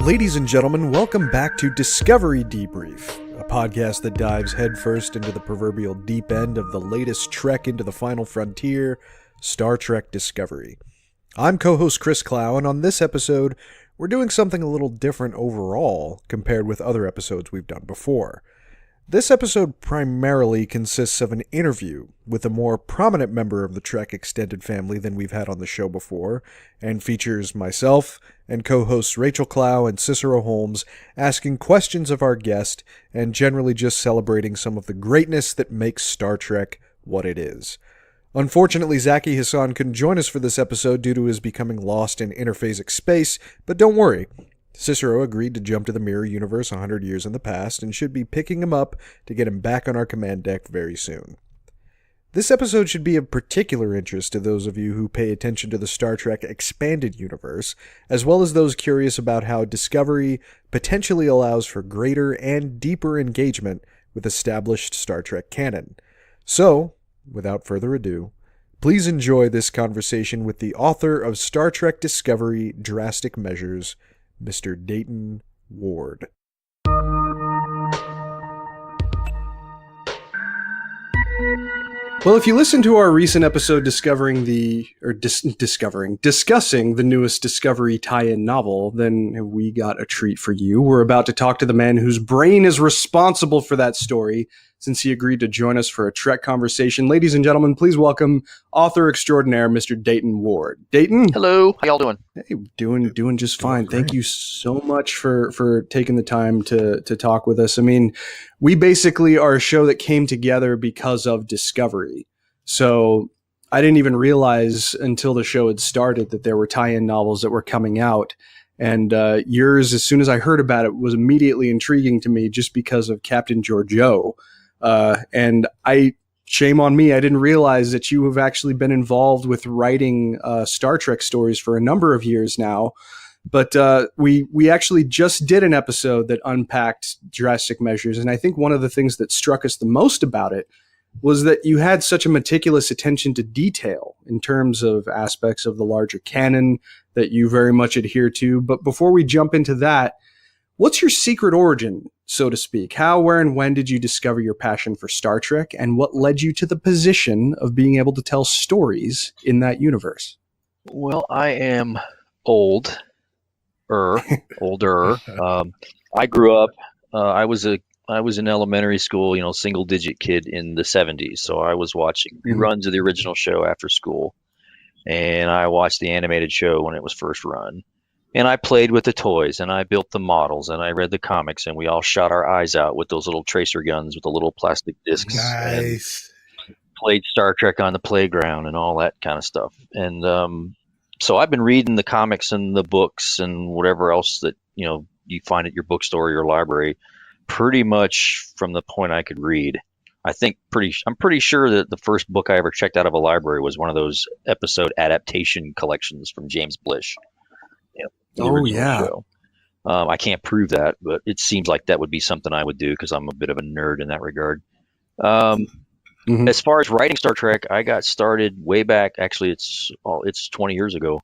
Ladies and gentlemen, welcome back to Discovery Debrief, a podcast that dives headfirst into the proverbial deep end of the latest trek into the final frontier, Star Trek Discovery. I'm co-host Chris Clow, and on this episode, we're doing something a little different overall compared with other episodes we've done before. This episode primarily consists of an interview with a more prominent member of the Trek extended family than we've had on the show before, and features myself and co-hosts Rachel Clow and Cicero Holmes asking questions of our guest and generally just celebrating some of the greatness that makes Star Trek what it is. Unfortunately, Zaki Hassan couldn't join us for this episode due to his becoming lost in interphasic space, but don't worry. Cicero agreed to jump to the Mirror Universe 100 years in the past and should be picking him up to get him back on our command deck very soon. This episode should be of particular interest to those of you who pay attention to the Star Trek Expanded Universe, as well as those curious about how Discovery potentially allows for greater and deeper engagement with established Star Trek canon. So, without further ado, please enjoy this conversation with the author of Star Trek Discovery Drastic Measures, Mr. Dayton Ward. Well, if you listen to our recent episode discussing the newest Discovery tie-in novel, then we got a treat for you. We're about to talk to the man whose brain is responsible for that story, since he agreed to join us for a Trek conversation. Ladies and gentlemen, please welcome author extraordinaire, Mr. Dayton Ward. Dayton? Hello. How y'all doing? Hey, doing just fine. Thank you so much for taking the time to talk with us. I mean, we basically are a show that came together because of Discovery. So I didn't even realize until the show had started that there were tie-in novels that were coming out. And yours, as soon as I heard about it, was immediately intriguing to me just because of Captain Georgiou. And shame on me, I didn't realize that you have actually been involved with writing Star Trek stories for a number of years now. But we actually just did an episode that unpacked Drastic Measures, and I think one of the things that struck us the most about it was that you had such a meticulous attention to detail in terms of aspects of the larger canon that you very much adhere to. But before we jump into that, what's your secret origin, so to speak? How, where, and when did you discover your passion for Star Trek, and what led you to the position of being able to tell stories in that universe? Well, I am older. I grew up. I was in elementary school, single digit kid in the 70s. So I was watching reruns of the original show after school, and I watched the animated show when it was first run. And I played with the toys, and I built the models, and I read the comics, and we all shot our eyes out with those little tracer guns with the little plastic discs. Nice. And played Star Trek on the playground and all that kind of stuff. And so I've been reading the comics and the books and whatever else that you find at your bookstore or your library pretty much from the point I could read. I'm pretty sure that the first book I ever checked out of a library was one of those episode adaptation collections from James Blish. Oh, yeah. Show. I can't prove that, but it seems like that would be something I would do because I'm a bit of a nerd in that regard. As far as writing Star Trek, I got started way back. Actually, it's 20 years ago.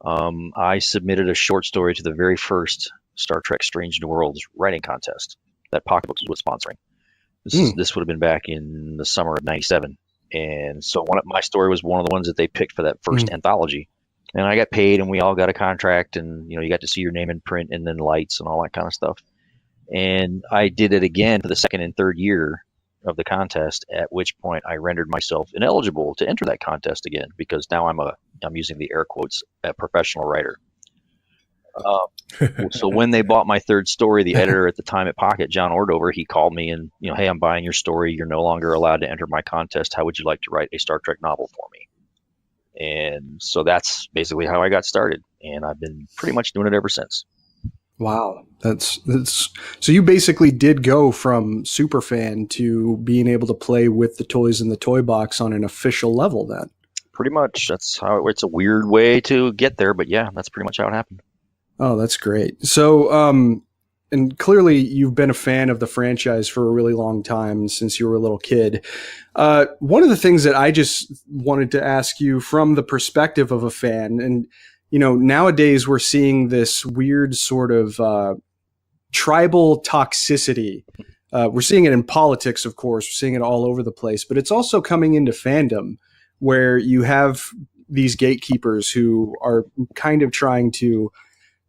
I submitted a short story to the very first Star Trek Strange New Worlds writing contest that Pocketbooks was sponsoring. This would have been back in the summer of '97. And so my story was one of the ones that they picked for that first anthology. And I got paid, and we all got a contract, and you got to see your name in print, and then lights and all that kind of stuff. And I did it again for the second and third year of the contest, at which point I rendered myself ineligible to enter that contest again, because now I'm using the air quotes, a professional writer. So when they bought my third story, the editor at the time at Pocket, John Ordover, he called me and, hey, I'm buying your story. You're no longer allowed to enter my contest. How would you like to write a Star Trek novel for me? And so that's basically how I got started. And I've been pretty much doing it ever since. Wow. That's so you basically did go from super fan to being able to play with the toys in the toy box on an official level then. Pretty much. That's how it's a weird way to get there, but yeah, that's pretty much how it happened. Oh, that's great. So, and clearly you've been a fan of the franchise for a really long time since you were a little kid. One of the things that I just wanted to ask you from the perspective of a fan, and nowadays we're seeing this weird sort of tribal toxicity. We're seeing it in politics, of course. We're seeing it all over the place, but it's also coming into fandom where you have these gatekeepers who are kind of trying to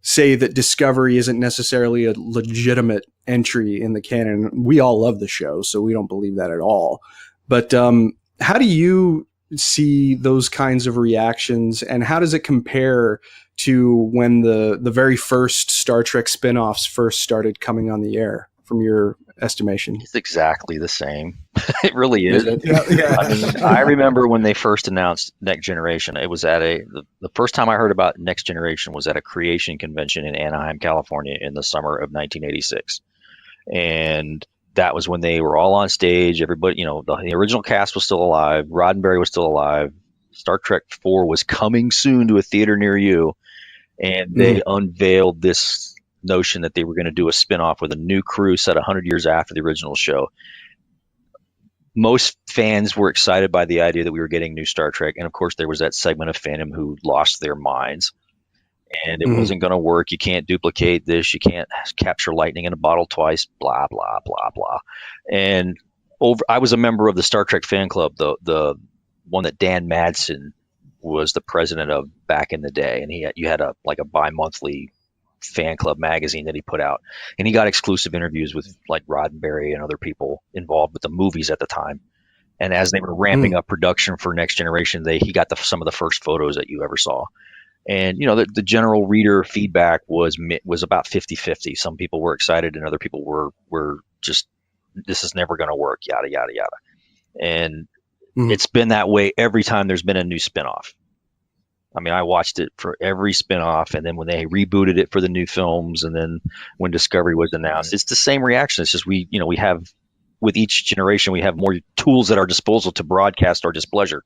say that Discovery isn't necessarily a legitimate entry in the canon. We all love the show, so we don't believe that at all. But how do you see those kinds of reactions, and how does it compare to when the very first Star Trek spinoffs first started coming on the air, from your estimation? It's exactly the same. It really is. Yeah. I mean, I remember when they first announced Next Generation. It was at the first time I heard about Next Generation was at a creation convention in Anaheim, California, in the summer of 1986, and that was when they were all on stage. Everybody, the original cast was still alive. Roddenberry was still alive. Star Trek 4 was coming soon to a theater near you, and they unveiled this notion that they were going to do a spin-off with a new crew set 100 years after the original show. Most fans were excited by the idea that we were getting new Star Trek, and of course there was that segment of fandom who lost their minds, and it wasn't going to work. You can't duplicate this. You can't capture lightning in a bottle twice, blah, blah, blah, blah. And I was a member of the Star Trek fan club, the one that Dan Madsen was the president of back in the day, and you had a bi-monthly fan club magazine that he put out, and he got exclusive interviews with like Roddenberry and other people involved with the movies at the time. And as they were ramping up production for Next Generation, he got some of the first photos that you ever saw. And the general reader feedback was about 50-50. Some people were excited and other people were just, this is never going to work, yada yada yada. And it's been that way every time there's been a new spinoff. I mean, I watched it for every spinoff, and then when they rebooted it for the new films, and then when Discovery was announced, it's the same reaction. It's just we have, with each generation, we have more tools at our disposal to broadcast our displeasure.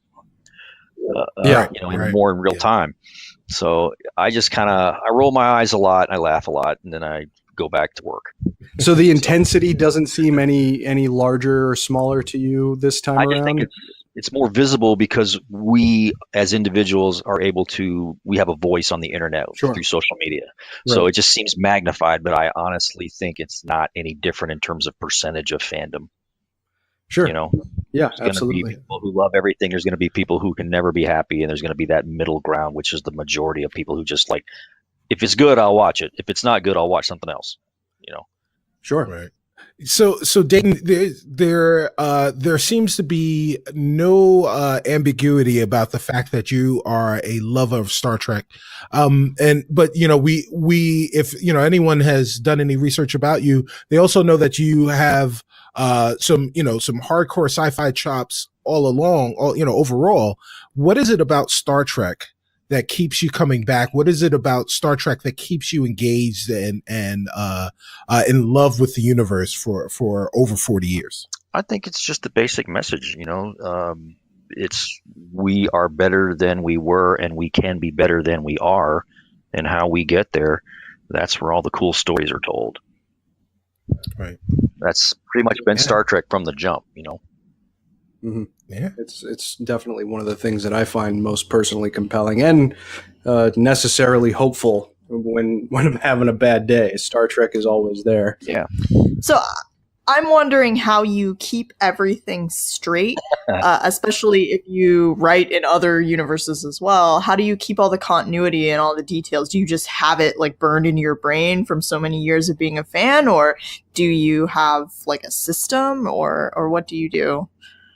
More in real time. So I just I roll my eyes a lot, I laugh a lot, and then I go back to work. So the intensity doesn't seem any larger or smaller to you this time around? I just think it's more visible because we as individuals are able to, we have a voice on the internet through social media. Right. So it just seems magnified, but I honestly think it's not any different in terms of percentage of fandom. Sure. Yeah, there's absolutely. Going to be people who love everything. There's going to be people who can never be happy. And there's going to be that middle ground, which is the majority of people who just like, if it's good, I'll watch it. If it's not good, I'll watch something else, Sure. Right. So Dayton, there seems to be no ambiguity about the fact that you are a lover of Star Trek, but we if anyone has done any research about you, they also know that you have some hardcore sci-fi chops all along. Overall, what is it about Star Trek that keeps you coming back? What is it about Star Trek that keeps you engaged and in love with the universe for over 40 years? I think it's just the basic message, it's we are better than we were, and we can be better than we are, and how we get there. That's where all the cool stories are told. Right. That's pretty much been Star Trek from the jump, Mm-hmm. Yeah, it's definitely one of the things that I find most personally compelling and necessarily hopeful when I'm having a bad day. Star Trek is always there. Yeah. So I'm wondering how you keep everything straight, especially if you write in other universes as well. How do you keep all the continuity and all the details? Do you just have it like burned into your brain from so many years of being a fan, or do you have like a system, or what do you do?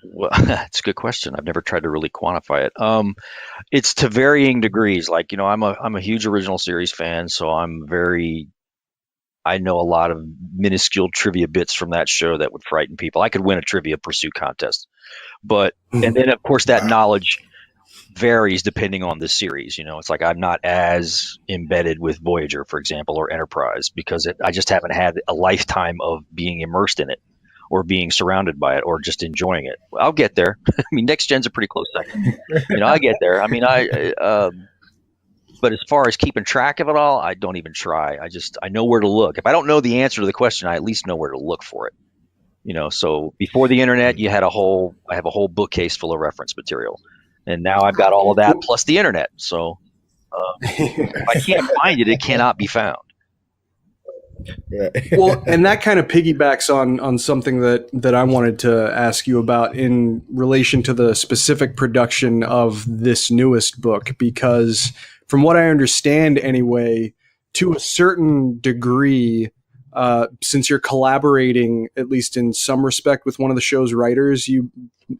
Well, that's a good question. I've never tried to really quantify it. It's to varying degrees. Like, I'm a huge original series fan, so I know a lot of minuscule trivia bits from that show that would frighten people. I could win a trivia pursuit contest, and then of course that knowledge varies depending on the series. It's like I'm not as embedded with Voyager, for example, or Enterprise, because I just haven't had a lifetime of being immersed in it, or being surrounded by it, or just enjoying it. I'll get there. I mean, Next Gen's a pretty close second. I get there. I mean, but as far as keeping track of it all, I don't even try. I know where to look. If I don't know the answer to the question, I at least know where to look for it. So before the internet, I have a whole bookcase full of reference material. And now I've got all of that plus the internet. So if I can't find it, it cannot be found. Well, and that kind of piggybacks on something that I wanted to ask you about in relation to the specific production of this newest book, because from what I understand anyway, to a certain degree, since you're collaborating, at least in some respect, with one of the show's writers,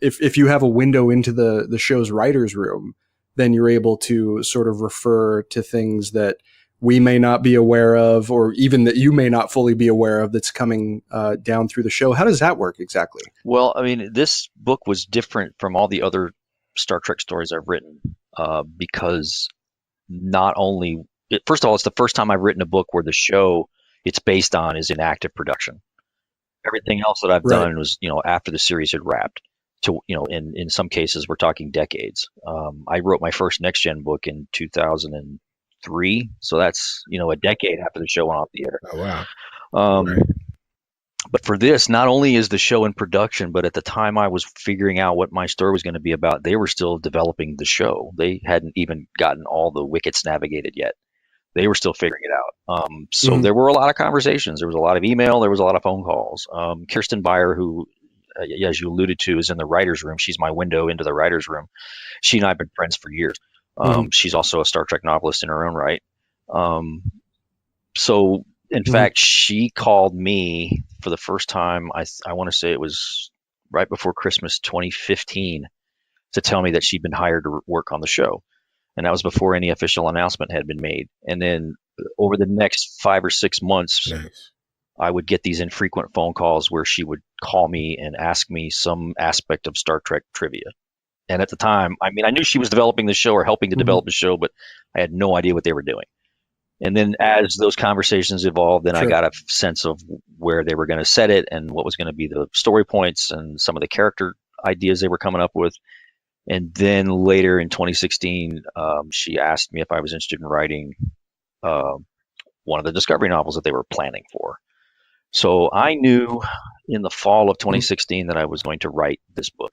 if you have a window into the show's writer's room, then you're able to sort of refer to things that we may not be aware of, or even that you may not fully be aware of, that's coming down through the show. How does that work exactly? Well, I mean, this book was different from all the other Star Trek stories I've written because first of all, it's the first time I've written a book where the show it's based on is in active production. Everything else that I've done was, after the series had wrapped. In some cases, we're talking decades. I wrote my first Next Gen book in 2003, so that's a decade after the show went off the air. Oh wow! But for this, not only is the show in production, but at the time I was figuring out what my story was going to be about, they were still developing the show. They hadn't even gotten all the wickets navigated yet. They were still figuring it out. So there were a lot of conversations. There was a lot of email. There was a lot of phone calls. Kirsten Beyer, who, as you alluded to, is in the writer's room. She's my window into the writer's room. She and I have been friends for years. She's also a Star Trek novelist in her own right. So, in fact, she called me for the first time, I want to say it was right before Christmas 2015, to tell me that she'd been hired to work on the show. And that was before any official announcement had been made. And then over the next 5 or 6 months, I would get these infrequent phone calls where she would call me and ask me some aspect of Star Trek trivia. And at the time, I mean, I knew she was developing the show or helping to develop the show, but I had no idea what they were doing. And then as those conversations evolved, then I got a sense of where they were going to set it and what was going to be the story points and some of the character ideas they were coming up with. And then later in 2016, she asked me if I was interested in writing one of the Discovery novels that they were planning for. So I knew in the fall of 2016 that I was going to write this book.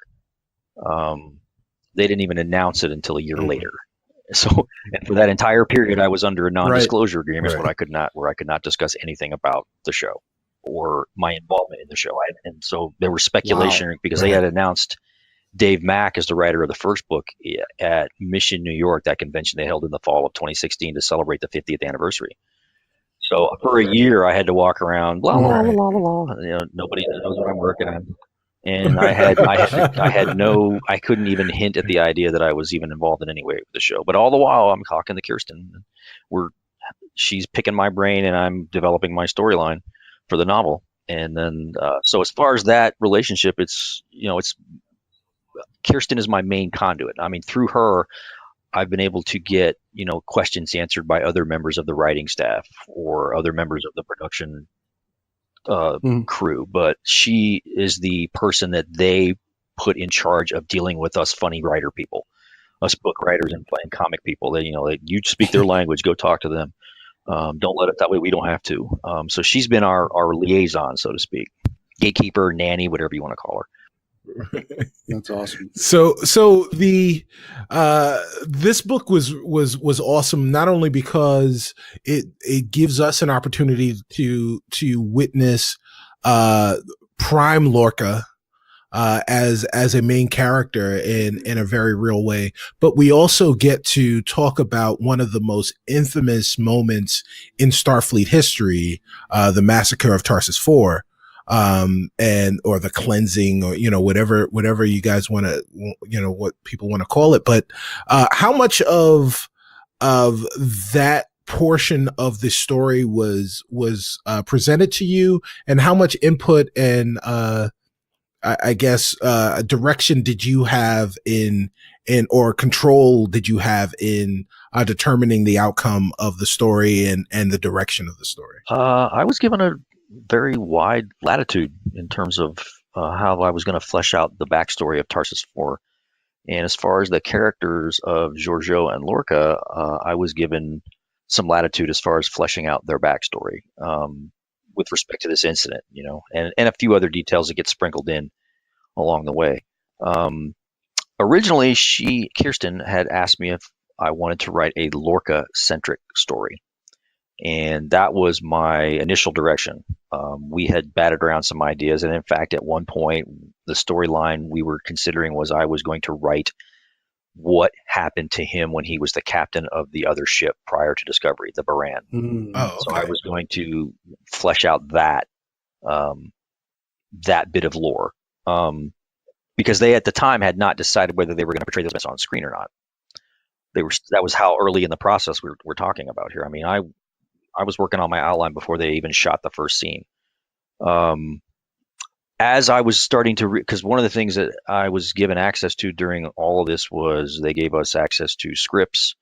They didn't even announce it until a year later. So, and for that entire period, I was under a non-disclosure agreement where I could not discuss anything about the show or my involvement in the show. And so there was speculation because they had announced Dave Mack as the writer of the first book at Mission, New York, that convention they held in the fall of 2016 to celebrate the 50th anniversary. So for a year, I had to walk around, blah, blah, blah, blah, blah. Nobody knows what I'm working on. And I couldn't even hint at the idea that I was even involved in any way with the show. But all the while, I'm talking to Kirsten. She's picking my brain, and I'm developing my storyline for the novel. And then, so as far as that relationship, it's Kirsten is my main conduit. I mean, through her, I've been able to get questions answered by other members of the writing staff or other members of the production crew, but she is the person that they put in charge of dealing with us funny writer people, us book writers and comic people. You speak their language, go talk to them. Don't let it that way. We don't have to. So she's been our liaison, so to speak, gatekeeper, nanny, whatever you want to call her. That's awesome. So the this book was awesome, not only because it gives us an opportunity to witness Prime Lorca as a main character in a very real way, but we also get to talk about one of the most infamous moments in Starfleet history, the massacre of Tarsus 4. Or the cleansing, or whatever you guys want to, what people want to call it. But how much of that portion of the story was presented to you, and how much input and I guess direction did you have in or control did you have in determining the outcome of the story and the direction of the story? I was given a very wide latitude in terms of how I was going to flesh out the backstory of Tarsus 4. And as far as the characters of Giorgio and Lorca, I was given some latitude as far as fleshing out their backstory with respect to this incident, and a few other details that get sprinkled in along the way. Originally, Kirsten, had asked me if I wanted to write a Lorca-centric story. And that was my initial direction. We had batted around some ideas. And in fact, at one point, the storyline we were considering was I was going to write what happened to him when he was the captain of the other ship prior to Discovery, the Baran. Oh, okay. So I was going to flesh out that bit of lore. Because they, at the time, had not decided whether they were going to portray this on screen or not. That was how early in the process we're talking about here. I mean, I was working on my outline before they even shot the first scene. As I was starting to, because one of the things that I was given access to during all of this was they gave us access to scripts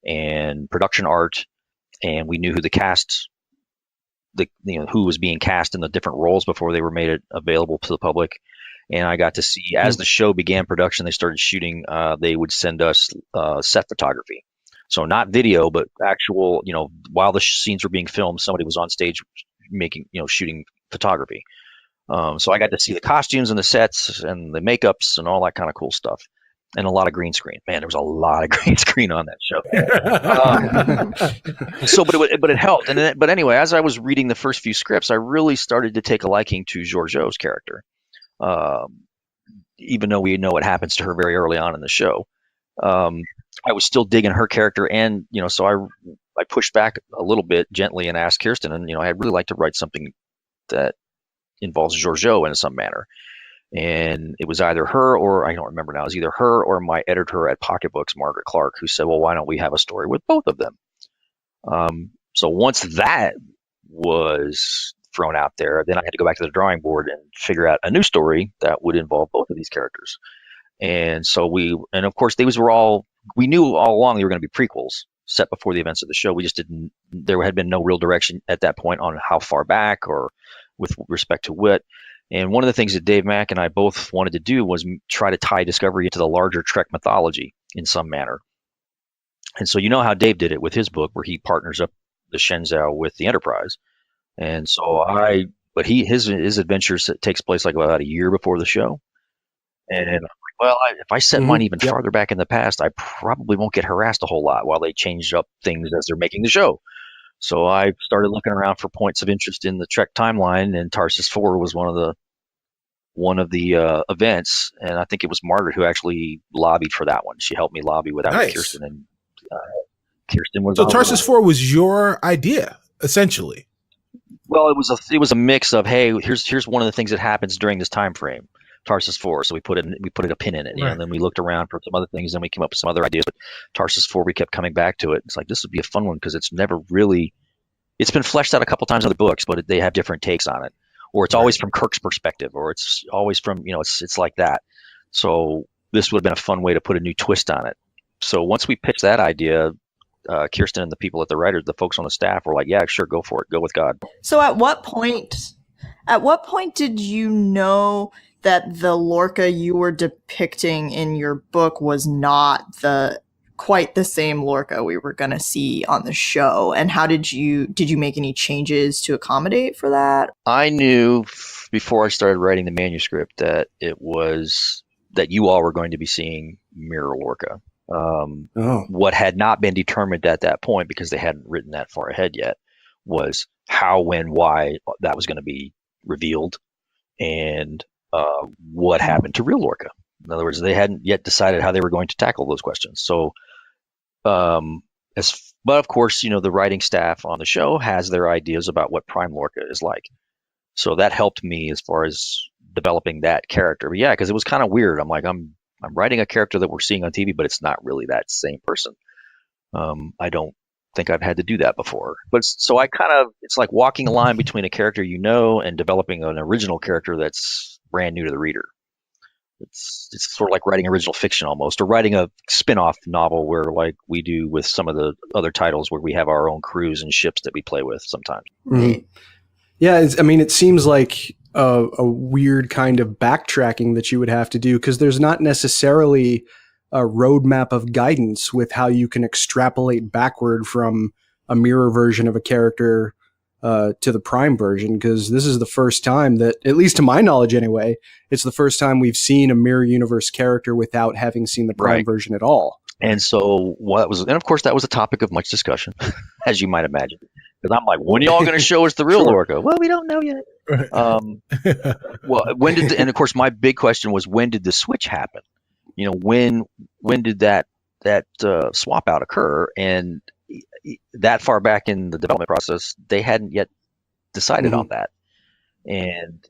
and production art, and we knew who the cast, who was being cast in the different roles before they were made available to the public. And I got to see, as the show began production, they started shooting, they would send us set photography. So not video, but actual, while the scenes were being filmed, somebody was on stage making, shooting photography. So I got to see the costumes and the sets and the makeups and all that kind of cool stuff. And a lot of green screen. Man, there was a lot of green screen on that show. But it helped. But anyway, as I was reading the first few scripts, I really started to take a liking to Giorgio's character. Even though we know what happens to her very early on in the show. I was still digging her character, and so I pushed back a little bit gently and asked Kirsten, and I'd really like to write something that involves Giorgio in some manner. And it was either her or, I don't remember now, it was either her or my editor at Pocket Books, Margaret Clark, who said, well, why don't we have a story with both of them? So once that was thrown out there, then I had to go back to the drawing board and figure out a new story that would involve both of these characters. And so of course, we knew all along they were going to be prequels set before the events of the show. We just there had been no real direction at that point on how far back or with respect to what. And one of the things that Dave Mack and I both wanted to do was try to tie Discovery into the larger Trek mythology in some manner. And so how Dave did it with his book, where he partners up the Shenzhou with the Enterprise. And so his adventures takes place like about a year before the show. And I'm like, well, if I set mine even farther back in the past, I probably won't get harassed a whole lot while they change up things as they're making the show. So I started looking around for points of interest in the Trek timeline, and Tarsus 4 was one of the events. And I think it was Margaret who actually lobbied for that one. She helped me lobby with Kirsten, and Kirsten was. So Tarsus 4 was your idea, essentially. Well, it was a mix of, hey, here's one of the things that happens during this time frame, Tarsus 4. So we put a pin in it, right. And then we looked around for some other things, and we came up with some other ideas. But Tarsus 4, we kept coming back to it. It's like, this would be a fun one because it's been fleshed out a couple times in other books, but they have different takes on it, or it's always from Kirk's perspective, or it's always from it's like that. So this would have been a fun way to put a new twist on it. So once we pitched that idea, Kirsten and the people at the folks on the staff were like, yeah, sure, go for it. Go with God. So at what point did you know that the Lorca you were depicting in your book was not quite the same Lorca we were going to see on the show? And how did you make any changes to accommodate for that? I knew before I started writing the manuscript that that you all were going to be seeing Mirror Lorca. What had not been determined at that point, because they hadn't written that far ahead yet, was how, when, why that was going to be revealed, and what happened to real Lorca. In other words, they hadn't yet decided how they were going to tackle those questions. So, but of course, the writing staff on the show has their ideas about what Prime Lorca is like. So that helped me as far as developing that character. But yeah, because it was kind of weird. I'm like, I'm writing a character that we're seeing on TV, but it's not really that same person. I don't think I've had to do that before. But so it's like walking a line between a character and developing an original character that's brand new to the reader. It's sort of like writing original fiction almost, or writing a spin-off novel where like we do with some of the other titles where we have our own crews and ships that we play with sometimes. Mm-hmm. Yeah, it seems like a weird kind of backtracking that you would have to do, because there's not necessarily a roadmap of guidance with how you can extrapolate backward from a mirror version of a character to the Prime version, because this is the first time that, at least to my knowledge anyway, it's the first time we've seen a mirror universe character without having seen the Prime version at all. And so and of course that was a topic of much discussion, as you might imagine. Because I'm like, when are y'all going to show us the real Lorca? Well, we don't know yet. Well, and of course my big question was, when did the switch happen? When did that swap out occur? And that far back in the development process, they hadn't yet decided on that. And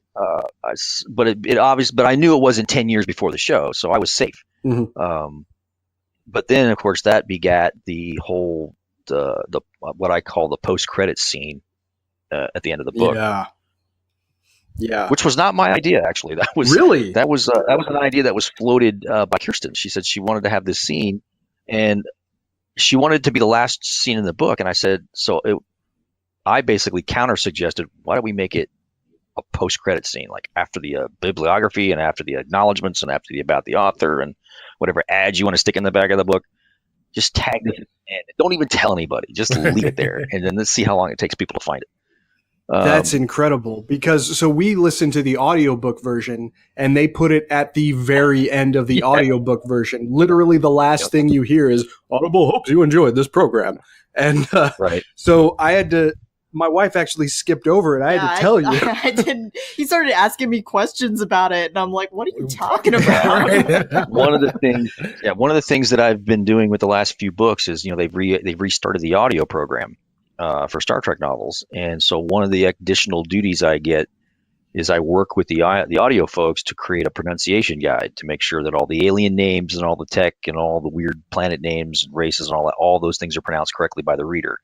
but I knew it wasn't 10 years before the show, so I was safe. But then, of course, that begat the whole the what I call the post-credit scene at the end of the book. Yeah. Which was not my idea, actually. That was an idea that was floated by Kirsten. She said she wanted to have this scene, and she wanted it to be the last scene in the book. And I said, I basically counter-suggested, why don't we make it a post-credit scene, like after the bibliography and after the acknowledgments and after about the author and whatever ads you want to stick in the back of the book, just tag this in. Don't even tell anybody. Just leave it there, and then let's see how long it takes people to find it. That's incredible, because we listened to the audiobook version and they put it at the very end of the audiobook version. Literally the last thing you hear is, Audible hopes you enjoyed this program. And so my wife actually skipped over it. I had to tell you. I didn't. He started asking me questions about it, and I'm like, what are you talking about? One of the things that I've been doing with the last few books is, they've restarted the audio program for Star Trek novels. And so one of the additional duties I get is I work with the audio folks to create a pronunciation guide to make sure that all the alien names and all the tech and all the weird planet names and races and all those things are pronounced correctly by the reader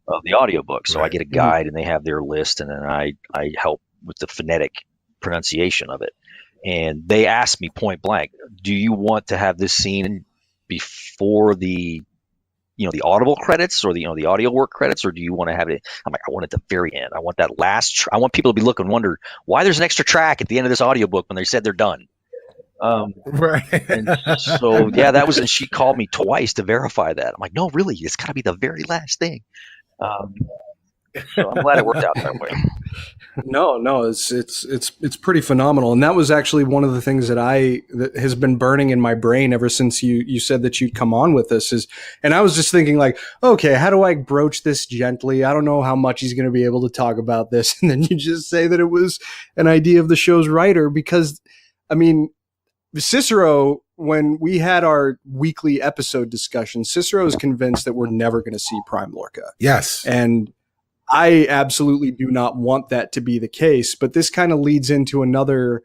of the audiobook. So I get a guide and they have their list, and then I help with the phonetic pronunciation of it. And they asked me point blank, do you want to have this scene before the the Audible credits or the audio work credits, or do you want to have it? I'm like, I want it at the very end. I want that last. I want people to be looking and wonder why there's an extra track at the end of this audiobook when they said they're done. And so that was, and she called me twice to verify that. I'm like, no, really, it's got to be the very last thing. So I'm glad it worked out that way. No, it's pretty phenomenal, and that was actually one of the things that has been burning in my brain ever since you said that you'd come on with this. And I was just thinking, like, okay, how do I broach this gently? I don't know how much he's going to be able to talk about this, and then you just say that it was an idea of the show's writer, because, I mean, Cicero, when we had our weekly episode discussion, Cicero is convinced that we're never going to see Prime Lorca. Yes, and I absolutely do not want that to be the case, but this kind of leads into another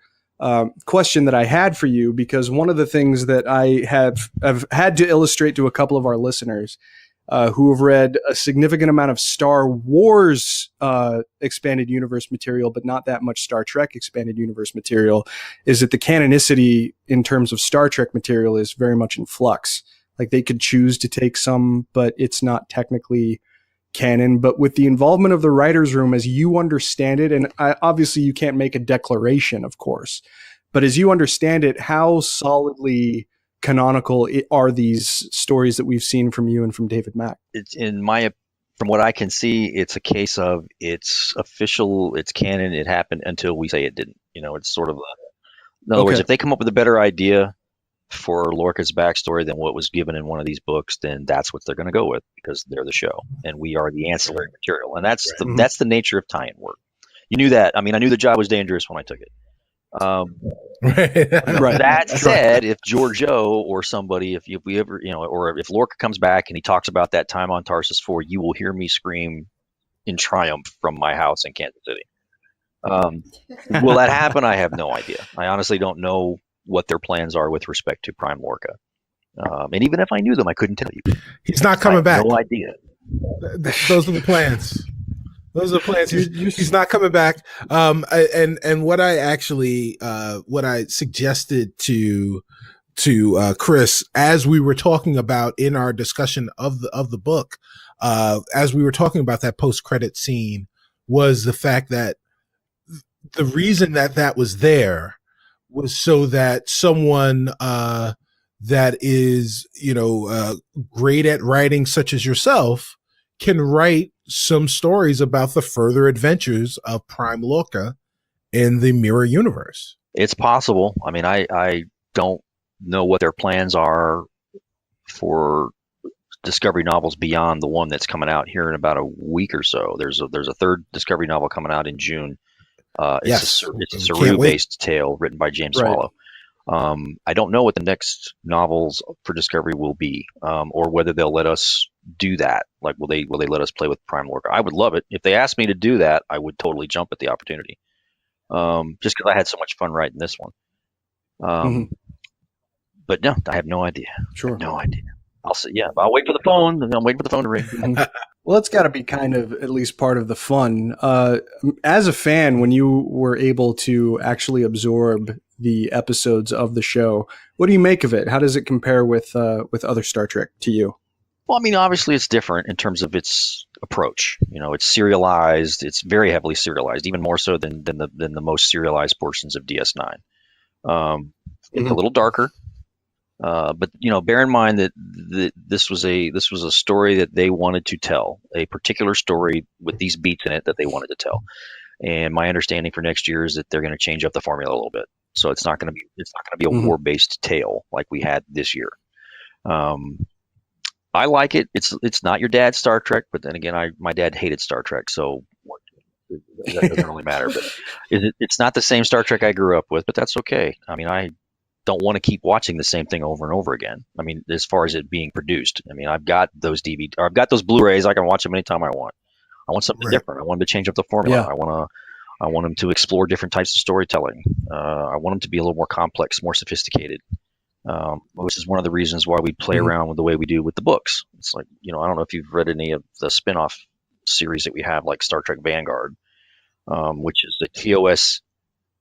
question that I had for you, because one of the things that I have had to illustrate to a couple of our listeners who have read a significant amount of Star Wars expanded universe material, but not that much Star Trek expanded universe material, is that the canonicity in terms of Star Trek material is very much in flux. Like, they could choose to take some, but it's not technically canon. But with the involvement of the writer's room, as you understand it, and obviously you can't make a declaration, of course, but as you understand it, how solidly canonical are these stories that we've seen from you and from David Mack? It's from what I can see, it's a case of it's official, it's canon, it happened until we say it didn't. It's sort of in other words, if they come up with a better idea for Lorca's backstory than what was given in one of these books, then that's what they're going to go with, because they're the show and we are the ancillary material. And that's the nature of tie-in work. You knew that. I mean, I knew the job was dangerous when I took it. That said, if Giorgio or somebody, if we ever, or if Lorca comes back and he talks about that time on Tarsus 4, you will hear me scream in triumph from my house in Kansas City. Will that happen? I have no idea. I honestly don't know what their plans are with respect to Prime Lorca. And even if I knew them, I couldn't tell you. He's not coming back. No idea. Those are the plans. Those are the plans. He's not coming back. And what I actually what I suggested to Chris as we were talking about in our discussion of the book, as we were talking about that post credit scene, was the fact that the reason that was there was so that someone that is great at writing, such as yourself, can write some stories about the further adventures of Prime Lorca in the Mirror Universe. It's possible. I mean, I don't know what their plans are for Discovery novels beyond the one that's coming out here in about a week or so. There's a third Discovery novel coming out in June. It's a Saru-based tale written by James Swallow. I don't know what the next novels for Discovery will be, or whether they'll let us do that. Like, will they let us play with Prime Lorca? I would love it. If they asked me to do that, I would totally jump at the opportunity. Just because I had so much fun writing this one. But no, I have no idea. Sure. No idea. I'll say, yeah, I'll wait for the phone. I'm waiting for the phone to ring. Well, it's got to be kind of at least part of the fun. As a fan, when you were able to actually absorb the episodes of the show, what do you make of it? How does it compare with other Star Trek to you? Well, I mean, obviously it's different in terms of its approach. It's serialized. It's very heavily serialized, even more so than the most serialized portions of DS9. It's a little darker. But bear in mind that this was a story that they wanted to tell, a particular story with these beats in it that they wanted to tell. And my understanding for next year is that they're going to change up the formula a little bit. So it's not going to be a war-based tale like we had this year. I like it. It's not your dad's Star Trek, but then again, my dad hated Star Trek, so that doesn't really matter. But it's not the same Star Trek I grew up with, but that's okay. I mean, I don't want to keep watching the same thing over and over again. I mean, as far as it being produced, I mean, I've got those I've got those Blu-rays. I can watch them anytime I want. I want something different. I want them to change up the formula. Yeah. I want them to explore different types of storytelling. I want them to be a little more complex, more sophisticated, which is one of the reasons why we play around with the way we do with the books. It's like, I don't know if you've read any of the spin-off series that we have, like Star Trek Vanguard, which is the TOS.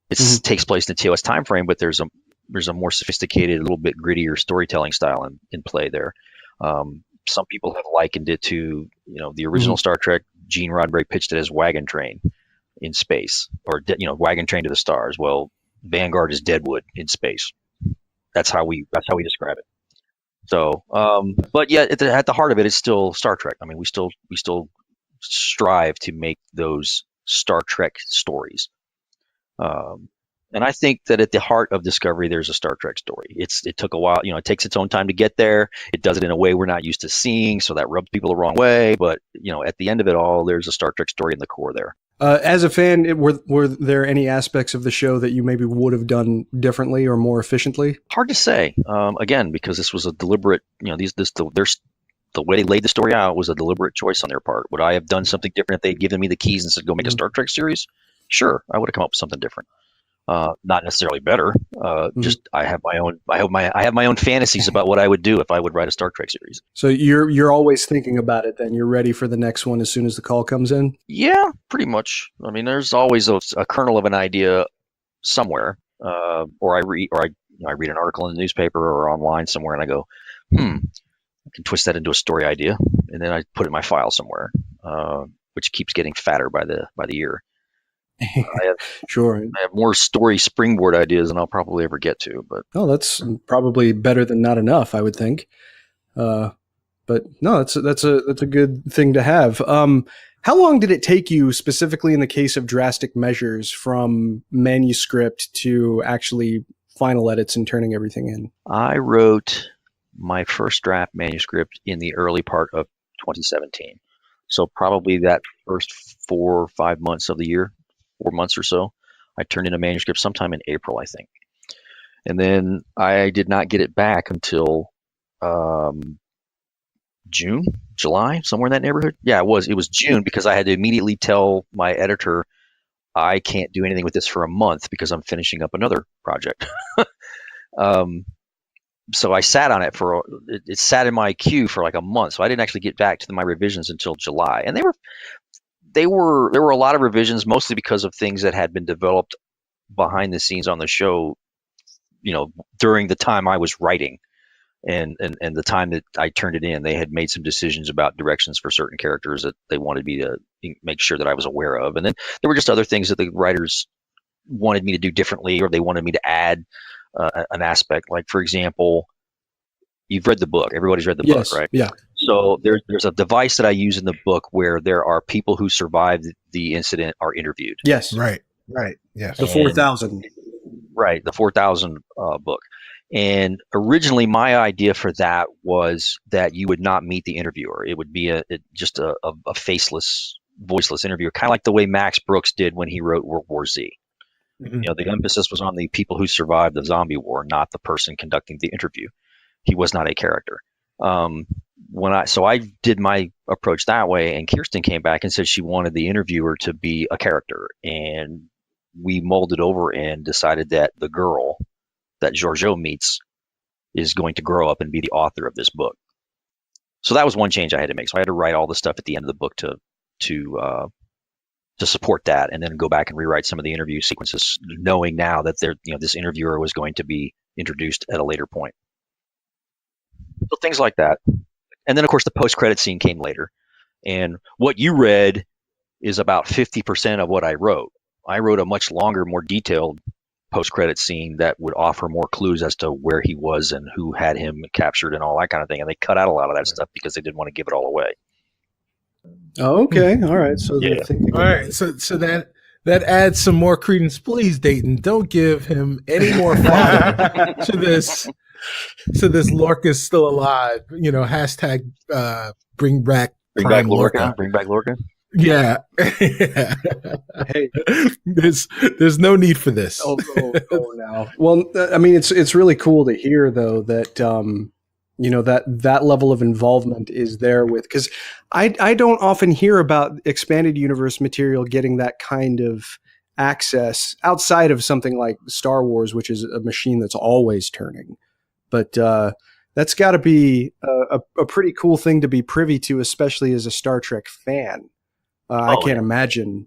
It takes place in the TOS time frame, but there's a more sophisticated, a little bit grittier storytelling style in play there. Some people have likened it to, the original Star Trek. Gene Roddenberry pitched it as Wagon Train in space, or Wagon Train to the Stars. Well, Vanguard is Deadwood in space. That's how we describe it. So, but yeah, at the heart of it, it's still Star Trek. I mean, we still strive to make those Star Trek stories. And I think that at the heart of Discovery, there's a Star Trek story. It took a while. It takes its own time to get there. It does it in a way we're not used to seeing, so that rubs people the wrong way. But at the end of it all, there's a Star Trek story in the core there. As a fan, were there any aspects of the show that you maybe would have done differently or more efficiently? Hard to say. Again, because this was a deliberate. The way they laid the story out was a deliberate choice on their part. Would I have done something different if they'd given me the keys and said, "Go make a Star Trek series"? Sure, I would have come up with something different. Not necessarily better. Just I have my own fantasies about what I would do if I would write a Star Trek series. So you're always thinking about it. Then you're ready for the next one as soon as the call comes in. Yeah, pretty much. I mean, there's always a kernel of an idea somewhere, or I read an article in the newspaper or online somewhere, and I go, I can twist that into a story idea, and then I put it in my file somewhere, which keeps getting fatter by the year. I have more story springboard ideas than I'll probably ever get to, but that's probably better than not enough, I would think. But no, that's a good thing to have. How long did it take you, specifically in the case of Drastic Measures, from manuscript to actually final edits and turning everything in? I wrote my first draft manuscript in the early part of 2017, so probably that first 4 or 5 months of the year. 4 months or so. I turned in a manuscript sometime in April, I think. And then I did not get it back until June, July, somewhere in that neighborhood. Yeah, it was June, because I had to immediately tell my editor, I can't do anything with this for a month because I'm finishing up another project. So I sat on it it sat in my queue for like a month. So I didn't actually get back to my revisions until July. And there were a lot of revisions, mostly because of things that had been developed behind the scenes on the show, during the time I was writing and the time that I turned it in. They had made some decisions about directions for certain characters that they wanted me to make sure that I was aware of. And then there were just other things that the writers wanted me to do differently, or they wanted me to add an aspect. Like, for example, you've read the book. Everybody's read the book, right? Yeah. So there's a device that I use in the book where there are people who survived the incident are interviewed. Yes. Right. Yes. The 4,000. Right, the 4,000 book. And originally, my idea for that was that you would not meet the interviewer. It would be just a faceless, voiceless interviewer, kind of like the way Max Brooks did when he wrote World War Z. Mm-hmm. The emphasis was on the people who survived the zombie war, not the person conducting the interview. He was not a character. So I did my approach that way, and Kirsten came back and said she wanted the interviewer to be a character, and we molded over and decided that the girl that Giorgio meets is going to grow up and be the author of this book. So that was one change I had to make. So I had to write all the stuff at the end of the book to support that, and then go back and rewrite some of the interview sequences, knowing now that this interviewer was going to be introduced at a later point. So things like that. And then, of course, the post-credit scene came later. And what you read is about 50% of what I wrote. I wrote a much longer, more detailed post-credit scene that would offer more clues as to where he was and who had him captured and all that kind of thing. And they cut out a lot of that stuff because they didn't want to give it all away. Oh, okay. All right. So Yeah. all All right. So that adds some more credence. Please, Dayton, don't give him any more fodder to this. So this Lorca's still alive. Hashtag bring back Lorca. Bring back Lorca. Yeah. Hey, there's no need for this. oh now. Well, I mean, it's really cool to hear though that that level of involvement is there with, because I don't often hear about expanded universe material getting that kind of access outside of something like Star Wars, which is a machine that's always turning. But that's got to be a pretty cool thing to be privy to, especially as a Star Trek fan. I can't imagine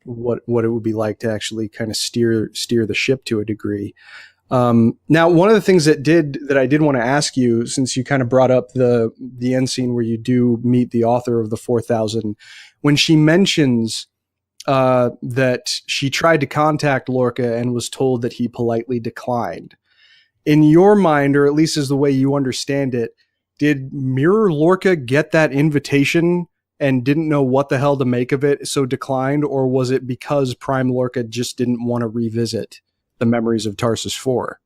what it would be like to actually kind of steer the ship to a degree. Now, one of the things that I did want to ask you, since you kind of brought up the end scene where you do meet the author of the 4,000, when she mentions that she tried to contact Lorca and was told that he politely declined. In your mind, or at least as the way you understand it, did Mirror Lorca get that invitation and didn't know what the hell to make of it, so declined? Or was it because Prime Lorca just didn't want to revisit the memories of Tarsus 4?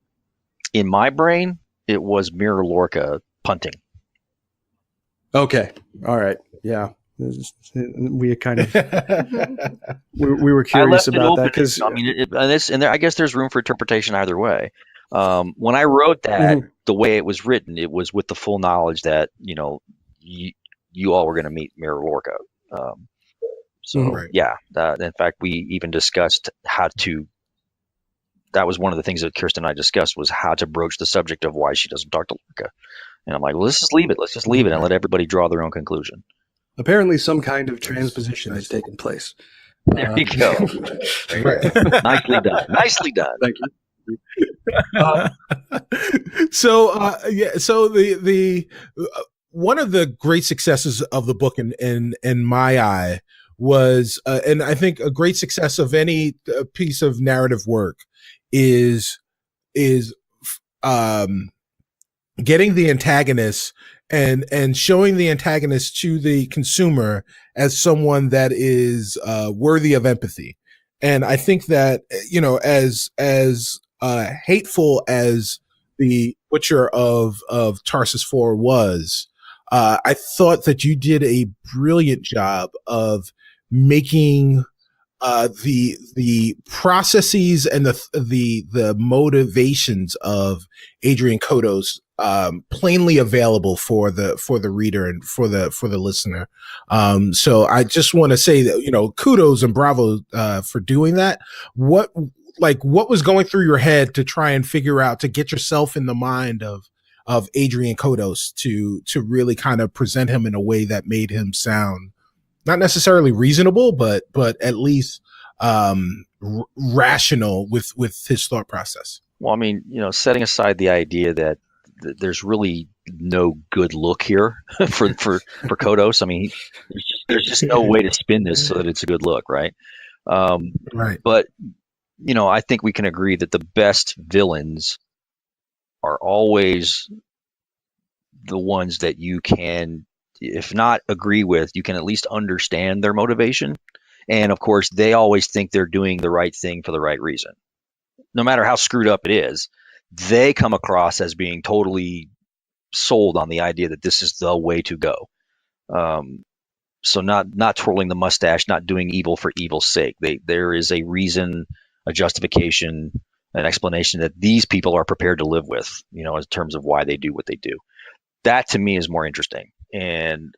In my brain, it was Mirror Lorca punting. Okay. All right. Yeah. We kind of we were curious about that, because I mean, I guess there's room for interpretation either way. When I wrote that, the way it was written, it was with the full knowledge that you all were going to meet Mirror Lorca. Yeah, in fact, we even discussed how to. That was one of the things that Kirsten and I discussed, was how to broach the subject of why she doesn't talk to Lorca. And I'm like, well, let's just leave it. Let's just leave it and let everybody draw their own conclusion. Apparently, some kind of transposition has taken place. There you go. Nicely done. Nicely done. Thank you. So the one of the great successes of the book in my eye was, and I think a great success of any piece of narrative work is getting the antagonist and showing the antagonist to the consumer as someone that is worthy of empathy. And I think that, as hateful as the butcher of Tarsus 4 was, I thought that you did a brilliant job of making the processes and the motivations of Adrian Kodos plainly available for the reader and for the listener. So I just want to say that, kudos and bravo for doing that. What was going through your head to try and figure out, to get yourself in the mind of Adrian Kodos to really kind of present him in a way that made him sound not necessarily reasonable, but at least rational with his thought process. Well, I mean, setting aside the idea that there's really no good look here for Kodos. I mean, there's just no way to spin this so that it's a good look, right? Right. But I think we can agree that the best villains are always the ones that you can, if not agree with, you can at least understand their motivation. And of course, they always think they're doing the right thing for the right reason. No matter how screwed up it is, they come across as being totally sold on the idea that this is the way to go. So not twirling the mustache, not doing evil for evil's sake. There is a reason, a justification, an explanation that these people are prepared to live with, in terms of why they do what they do. That to me is more interesting. And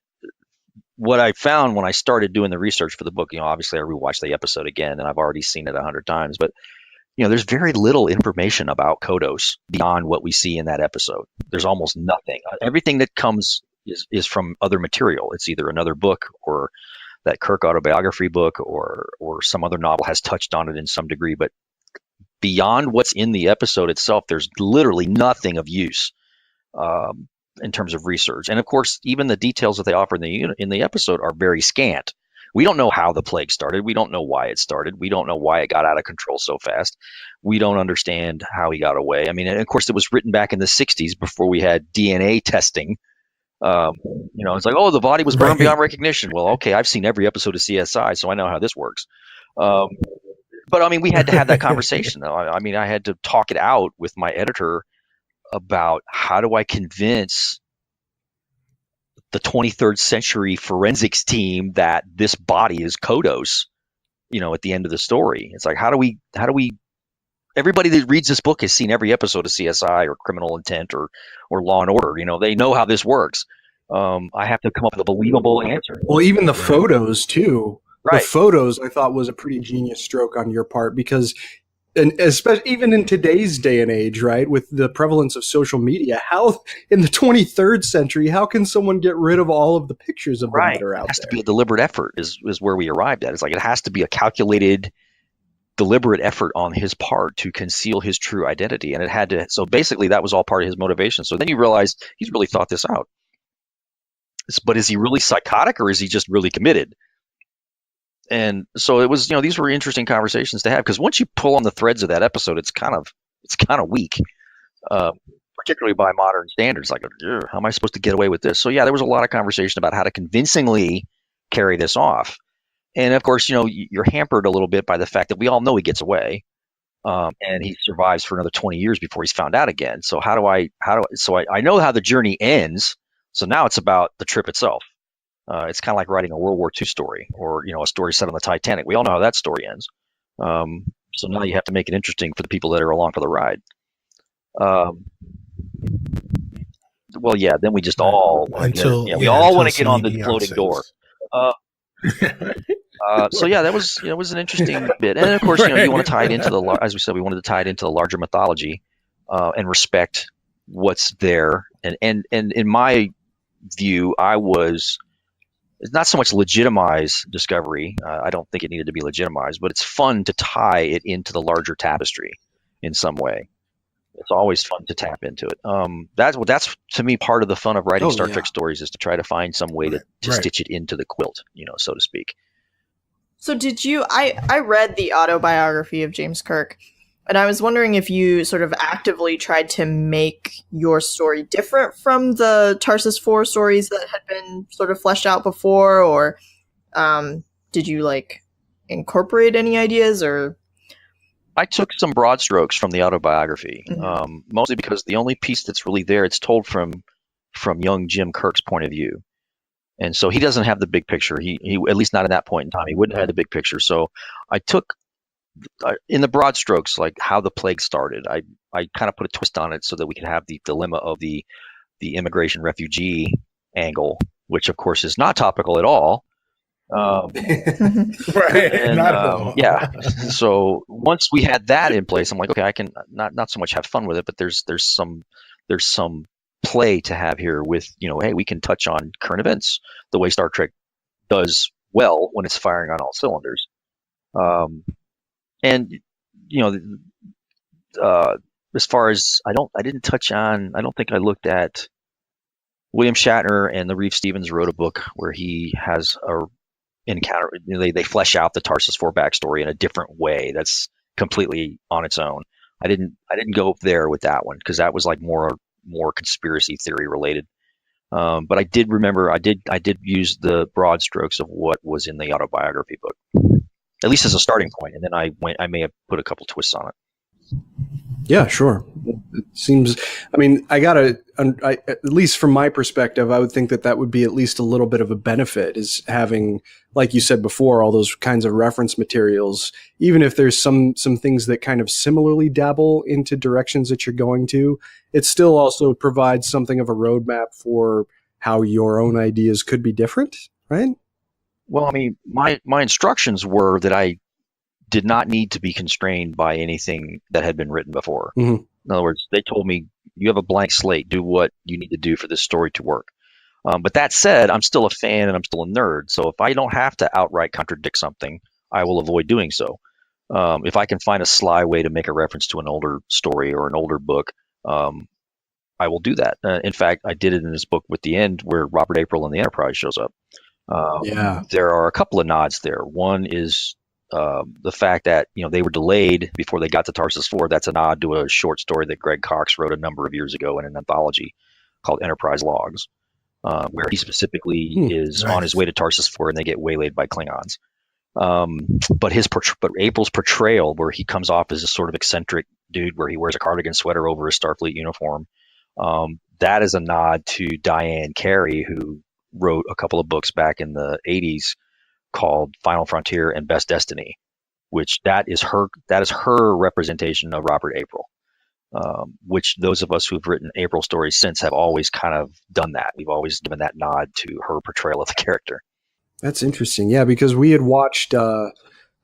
what I found when I started doing the research for the book, obviously I rewatched the episode again, and I've already seen it 100 times, but there's very little information about Kodos beyond what we see in that episode. There's almost nothing. Everything that comes is from other material. It's either another book or that Kirk autobiography book or some other novel has touched on it in some degree. But beyond what's in the episode itself, there's literally nothing of use in terms of research. And of course, even the details that they offer in the episode are very scant. We don't know how the plague started. We don't know why it started. We don't know why it got out of control so fast. We don't understand how he got away. I mean, and of course, it was written back in the 60s before we had DNA testing. It's like, oh, the body was burned beyond recognition. Well, okay, I've seen every episode of CSI, so I know how this works. But I mean, we had to have that conversation, though. I mean, I had to talk it out with my editor about how do I convince the 23rd century forensics team that this body is Kodos, at the end of the story. It's like, how do we, everybody that reads this book has seen every episode of CSI or Criminal Intent or Law and Order. They know how this works. I have to come up with a believable answer. Well, even the photos too. Right. The photos I thought was a pretty genius stroke on your part because, and especially even in today's day and age, right, with the prevalence of social media, how in the 23rd century, how can someone get rid of all of the pictures of them that are out there? It has to be a deliberate effort is where we arrived at. It's like it has to be a calculated, deliberate effort on his part to conceal his true identity. And it had to, so basically that was all part of his motivation. So then you realize he's really thought this out. But is he really psychotic or is he just really committed? And so it was, these were interesting conversations to have because once you pull on the threads of that episode, it's kind of weak, particularly by modern standards. Like, how am I supposed to get away with this? So yeah, there was a lot of conversation about how to convincingly carry this off. And of course, you're hampered a little bit by the fact that we all know he gets away, and he survives for another 20 years before he's found out again. So I know how the journey ends. So now it's about the trip itself. It's kind of like writing a World War II story or, a story set on the Titanic. We all know how that story ends. So now you have to make it interesting for the people that are along for the ride. Well, yeah, then we just all want to get on the floating door. So yeah, that was was an interesting bit. And of course, you want to tie it into as we said, we wanted to tie it into the larger mythology and respect what's there. And in my view, it's not so much legitimize Discovery. I don't think it needed to be legitimized, but it's fun to tie it into the larger tapestry in some way. It's always fun to tap into it. That's to me part of the fun of writing Star Trek stories is to try to find some way to stitch it into the quilt, so to speak. So did you? I read the autobiography of James Kirk, and I was wondering if you sort of actively tried to make your story different from the Tarsus 4 stories that had been sort of fleshed out before, or did you incorporate any ideas? Or I took some broad strokes from the autobiography, mostly because the only piece that's really there, it's told from young Jim Kirk's point of view. And so he doesn't have the big picture. He at least not at that point in time. He wouldn't have had the big picture. So I took, in the broad strokes, like how the plague started. I kind of put a twist on it so that we could have the dilemma of the immigration refugee angle, which of course is not topical at all. Right. And, not at all. Yeah. So once we had that in place, I'm like, okay, I can not so much have fun with it, but there's some play to have here with, hey, we can touch on current events the way Star Trek does well when it's firing on all cylinders. And as far as I didn't touch on. I don't think I looked at William Shatner, and the Reeve Stevens wrote a book where he has a encounter. They flesh out the Tarsus 4 backstory in a different way. That's completely on its own. I didn't go there with that one because that was like more conspiracy theory related. But I did remember I did use the broad strokes of what was in the autobiography book, at least as a starting point, and then I may have put a couple twists on it. Yeah, sure. It seems, I mean, at least from my perspective, I would think that would be at least a little bit of a benefit, is having, like you said before, all those kinds of reference materials, even if there's some things that kind of similarly dabble into directions that you're going to, it still also provides something of a roadmap for how your own ideas could be different, right? Well, I mean, my instructions were that I did not need to be constrained by anything that had been written before. Mm-hmm. In other words, they told me, you have a blank slate, do what you need to do for this story to work. But that said, I'm still a fan and I'm still a nerd. So if I don't have to outright contradict something, I will avoid doing so. If I can find a sly way to make a reference to an older story or an older book, I will do that. In fact, I did it in this book with the end where Robert April and the Enterprise shows up. There are a couple of nods there. One is the fact that they were delayed before they got to Tarsus 4. That's a nod to a short story that Greg Cox wrote a number of years ago in an anthology called Enterprise Logs, where he specifically is on his way to Tarsus 4 and they get waylaid by Klingons. But April's portrayal, where he comes off as a sort of eccentric dude, where he wears a cardigan sweater over his Starfleet uniform, that is a nod to Diane Carey, who wrote a couple of books back in the 80s called Final Frontier and Best Destiny, which that is her representation of Robert April, which those of us who've written April stories since have always kind of done that. We've always given that nod to her portrayal of the character. That's interesting. Yeah, because we had watched the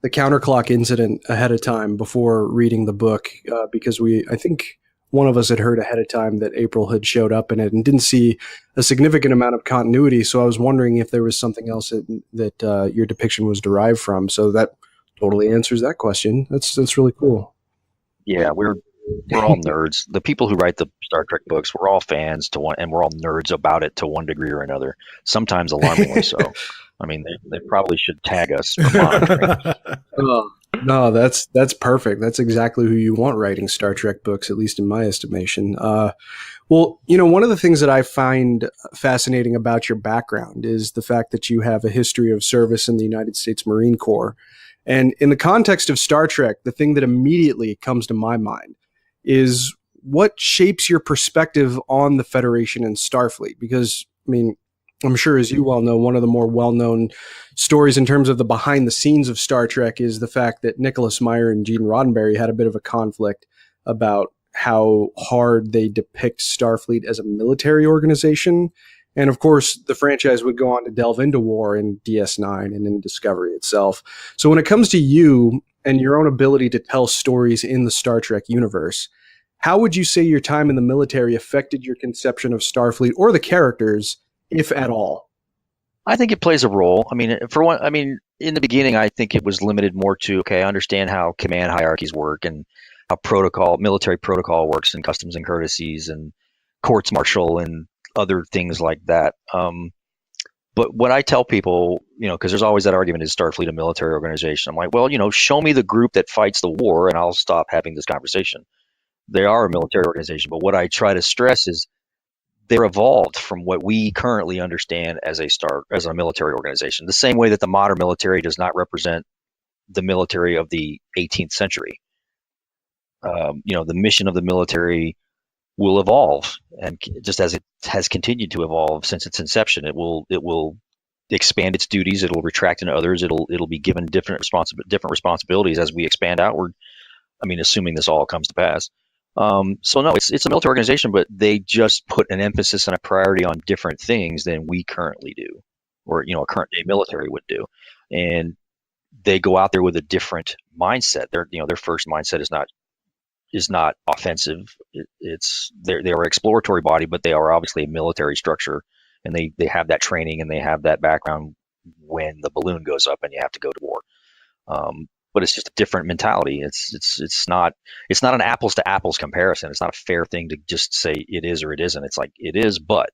Counterclock incident ahead of time before reading the book, because I think one of us had heard ahead of time that April had showed up in it and didn't see a significant amount of continuity. So I was wondering if there was something else that your depiction was derived from. So that totally answers that question. That's really cool. Yeah, we're all nerds. The people who write the Star Trek books, we're all fans and we're all nerds about it to one degree or another. Sometimes alarmingly so. I mean, they probably should tag us for monitoring. No, that's perfect. That's exactly who you want writing Star Trek books, at least in my estimation. Well, one of the things that I find fascinating about your background is the fact that you have a history of service in the United States Marine Corps. And in the context of Star Trek, the thing that immediately comes to my mind is what shapes your perspective on the Federation and Starfleet? Because, I mean, I'm sure, as you well know, one of the more well-known stories in terms of the behind-the-scenes of Star Trek is the fact that Nicholas Meyer and Gene Roddenberry had a bit of a conflict about how hard they depict Starfleet as a military organization. And, of course, the franchise would go on to delve into war in DS9 and in Discovery itself. So when it comes to you and your own ability to tell stories in the Star Trek universe, how would you say your time in the military affected your conception of Starfleet or the characters, if at all? I think it plays a role. I mean, for one, in the beginning, I think it was limited more to, I understand how command hierarchies work and how military protocol works and customs and courtesies and courts martial and other things like that. But what I tell people, because there's always that argument, is Starfleet a military organization? I'm like, well, show me the group that fights the war and I'll stop having this conversation. They are a military organization, but what I try to stress is they're evolved from what we currently understand as a military organization. The same way that the modern military does not represent the military of the 18th century. The mission of the military will evolve, and just as it has continued to evolve since its inception, it will expand its duties. It'll retract into others. It'll be given different responsibilities as we expand outward. Assuming this all comes to pass. So no, it's a military organization, but they just put an emphasis and a priority on different things than we currently do, or a current day military would do, and they go out there with a different mindset. Their first mindset is not offensive. They are an exploratory body, but they are obviously a military structure, and they have that training and they have that background when the balloon goes up and you have to go to war. But it's just a different mentality. It's not an apples to apples comparison. It's not a fair thing to just say it is or it isn't. It's like it is, but